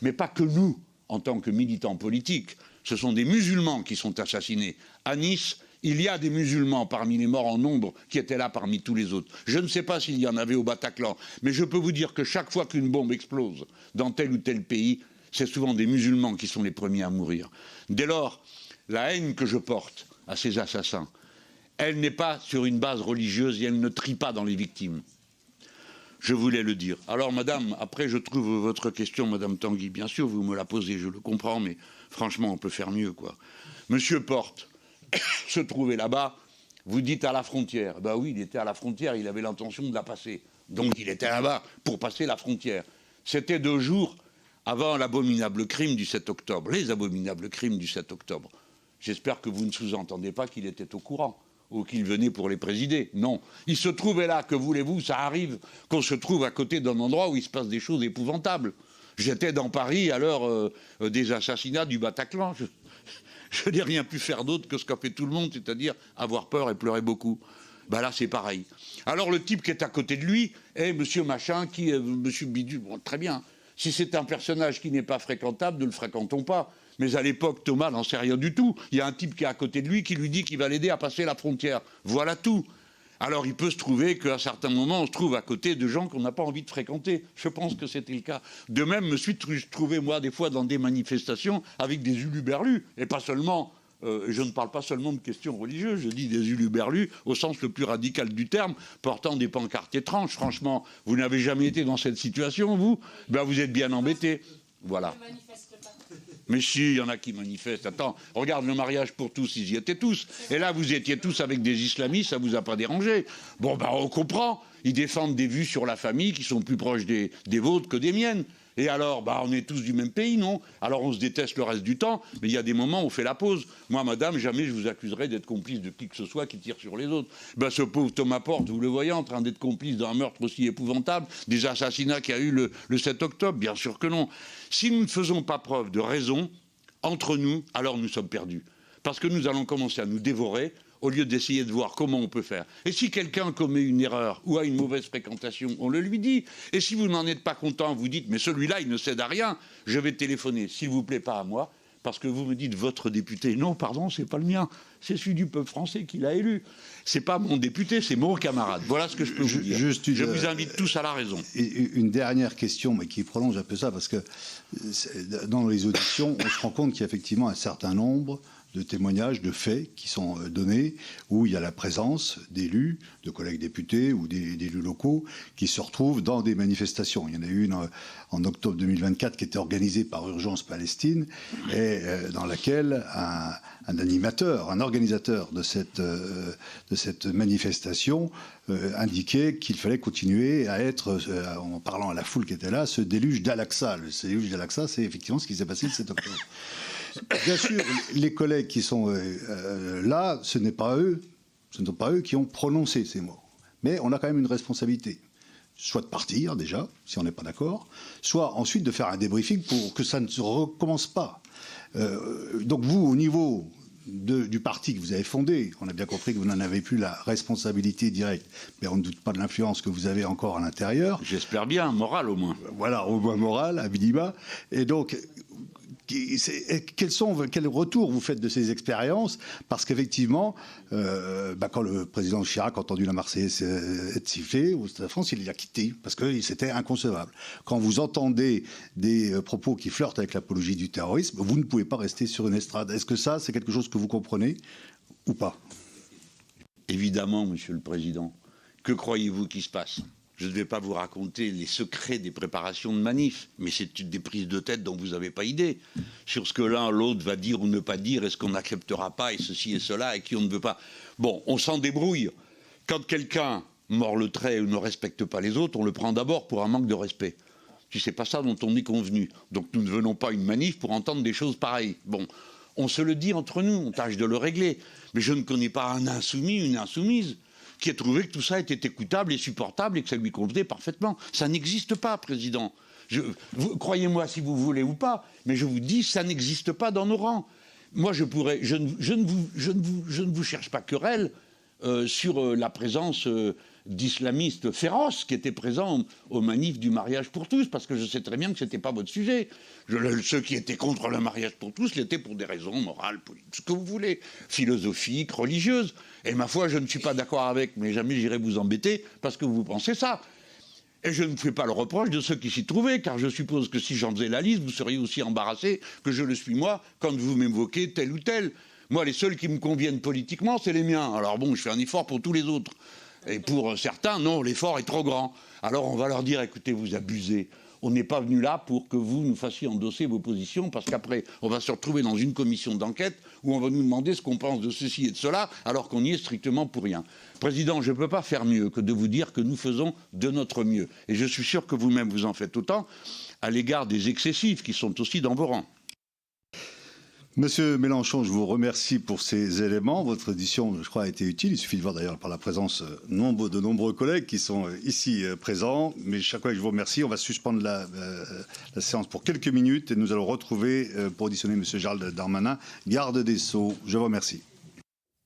Mais pas que nous, en tant que militants politiques. Ce sont des musulmans qui sont assassinés. À Nice, il y a des musulmans parmi les morts en nombre qui étaient là parmi tous les autres. Je ne sais pas s'il y en avait au Bataclan, mais je peux vous dire que chaque fois qu'une bombe explose dans tel ou tel pays, c'est souvent des musulmans qui sont les premiers à mourir. Dès lors, la haine que je porte à ces assassins, elle n'est pas sur une base religieuse et elle ne trie pas dans les victimes. Je voulais le dire. Alors, madame, après, je trouve votre question, madame Tanguy, bien sûr, vous me la posez, je le comprends, mais franchement, on peut faire mieux, quoi. Monsieur Porte se trouvait là-bas, vous dites à la frontière. Ben oui, il était à la frontière, il avait l'intention de la passer. Donc, il était là-bas pour passer la frontière. C'était 2 jours avant l'abominable crime du 7 octobre, les abominables crimes du 7 octobre. J'espère que vous ne sous-entendez pas qu'il était au courant ou qu'il venait pour les présider. Non. Il se trouvait là, que voulez-vous, ça arrive qu'on se trouve à côté d'un endroit où il se passe des choses épouvantables. J'étais dans Paris à l'heure des assassinats du Bataclan. Je n'ai rien pu faire d'autre que ce qu'a fait tout le monde, c'est-à-dire avoir peur et pleurer beaucoup. Ben là, c'est pareil. Alors le type qui est à côté de lui est monsieur machin, qui est monsieur Bidu. Bon, très bien. Si c'est un personnage qui n'est pas fréquentable, ne le fréquentons pas. Mais à l'époque, Thomas n'en sait rien du tout. Il y a un type qui est à côté de lui qui lui dit qu'il va l'aider à passer la frontière. Voilà tout. Alors il peut se trouver qu'à certains moments, on se trouve à côté de gens qu'on n'a pas envie de fréquenter. Je pense que c'était le cas. De même, me suis trouvé, moi, des fois, dans des manifestations avec des huluberlus. Et pas seulement, je ne parle pas seulement de questions religieuses, je dis des huluberlus au sens le plus radical du terme, portant des pancartes étranges. Franchement, vous n'avez jamais été dans cette situation, vous ? Ben, vous êtes bien embêtés. Voilà. Mais si, il y en a qui manifestent. Attends, regarde le mariage pour tous, ils y étaient tous. Et là, vous étiez tous avec des islamistes, ça vous a pas dérangé. Bon, ben, on comprend. Ils défendent des vues sur la famille qui sont plus proches des vôtres que des miennes. Et alors, bah, on est tous du même pays, non ? Alors on se déteste le reste du temps, mais il y a des moments où on fait la pause. Moi, madame, jamais je vous accuserai d'être complice de qui que ce soit qui tire sur les autres. Ben, ce pauvre Thomas Porte, vous le voyez, en train d'être complice d'un meurtre aussi épouvantable, des assassinats qu'il y a eu le 7 octobre, bien sûr que non. Si nous ne faisons pas preuve de raison entre nous, alors nous sommes perdus. Parce que nous allons commencer à nous dévorer au lieu d'essayer de voir comment on peut faire. Et si quelqu'un commet une erreur ou a une mauvaise fréquentation, on le lui dit. Et si vous n'en êtes pas content, vous dites « mais celui-là, il ne cède à rien, je vais téléphoner, s'il vous plaît, pas à moi, parce que vous me dites votre député. Non, pardon, c'est pas le mien, c'est celui du peuple français qui l'a élu. C'est pas mon député, c'est mon camarade. Voilà ce que je peux vous dire. Je vous invite tous à la raison. Une dernière question, mais qui prolonge un peu ça, parce que dans les auditions, on se rend compte qu'il y a effectivement un certain nombre de témoignages, de faits qui sont donnés, où il y a la présence d'élus, de collègues députés ou d'élus locaux qui se retrouvent dans des manifestations. Il y en a eu une en octobre 2024 qui était organisée par Urgence Palestine et dans laquelle un animateur, un organisateur de cette manifestation indiquait qu'il fallait continuer à être, en parlant à la foule qui était là, ce déluge d'Al-Aqsa. Le déluge d'Al-Aqsa, c'est effectivement ce qui s'est passé le 7 octobre. Bien sûr, les collègues qui sont là, ce ne sont pas eux qui ont prononcé ces mots. Mais on a quand même une responsabilité. Soit de partir, déjà, si on n'est pas d'accord, soit ensuite de faire un débriefing pour que ça ne se recommence pas. Donc vous, au niveau du parti que vous avez fondé. On a bien compris que vous n'en avez plus la responsabilité directe, mais on ne doute pas de l'influence que vous avez encore à l'intérieur. J'espère bien, morale au moins. Voilà, au moins morale, à minima. Et donc, quel retour vous faites de ces expériences? Parce qu'effectivement, quand le président Chirac a entendu la Marseillaise être sifflée au Stade de France, il l'a quitté parce que c'était inconcevable. Quand vous entendez des propos qui flirtent avec l'apologie du terrorisme, vous ne pouvez pas rester sur une estrade. Est-ce que ça, c'est quelque chose que vous comprenez ou pas? Évidemment, Monsieur le Président. Que croyez-vous qui se passe? Je ne vais pas vous raconter les secrets des préparations de manifs, mais c'est des prises de tête dont vous n'avez pas idée. Sur ce que l'un, l'autre va dire ou ne pas dire, et ce qu'on n'acceptera pas, et ceci et cela, et qui on ne veut pas. Bon, on s'en débrouille. Quand quelqu'un mord le trait ou ne respecte pas les autres, on le prend d'abord pour un manque de respect. Si c'est pas ça dont on est convenu. Donc nous ne venons pas à une manif pour entendre des choses pareilles. Bon, on se le dit entre nous, on tâche de le régler. Mais je ne connais pas un insoumis, une insoumise qui a trouvé que tout ça était écoutable et supportable et que ça lui convenait parfaitement. Ça n'existe pas, Président. Croyez-moi si vous voulez ou pas, mais je vous dis, ça n'existe pas dans nos rangs. Moi, je ne vous cherche pas querelle sur la présence d'islamistes féroces qui étaient présents aux manifs du mariage pour tous, parce que je sais très bien que ce n'était pas votre sujet. Ceux qui étaient contre le mariage pour tous l'étaient pour des raisons morales, politiques, ce que vous voulez, philosophiques, religieuses. Et ma foi, je ne suis pas d'accord avec, mais jamais j'irai vous embêter parce que vous pensez ça. Et je ne fais pas le reproche de ceux qui s'y trouvaient, car je suppose que si j'en faisais la liste, vous seriez aussi embarrassé que je le suis moi quand vous m'évoquez tel ou tel. Moi, les seuls qui me conviennent politiquement, c'est les miens. Alors bon, je fais un effort pour tous les autres. Et pour certains, non, l'effort est trop grand. Alors on va leur dire, écoutez, vous abusez. On n'est pas venu là pour que vous nous fassiez endosser vos positions, parce qu'après, on va se retrouver dans une commission d'enquête où on va nous demander ce qu'on pense de ceci et de cela, alors qu'on y est strictement pour rien. Président, je ne peux pas faire mieux que de vous dire que nous faisons de notre mieux. Et je suis sûr que vous-même vous en faites autant à l'égard des excessifs qui sont aussi dans vos rangs. Monsieur Mélenchon, je vous remercie pour ces éléments. Votre audition, je crois, a été utile. Il suffit de voir d'ailleurs par la présence de nombreux collègues qui sont ici présents. Mais chers collègues, je vous remercie. On va suspendre la séance pour quelques minutes et nous allons retrouver pour auditionner Monsieur Gérald Darmanin, garde des Sceaux. Je vous remercie.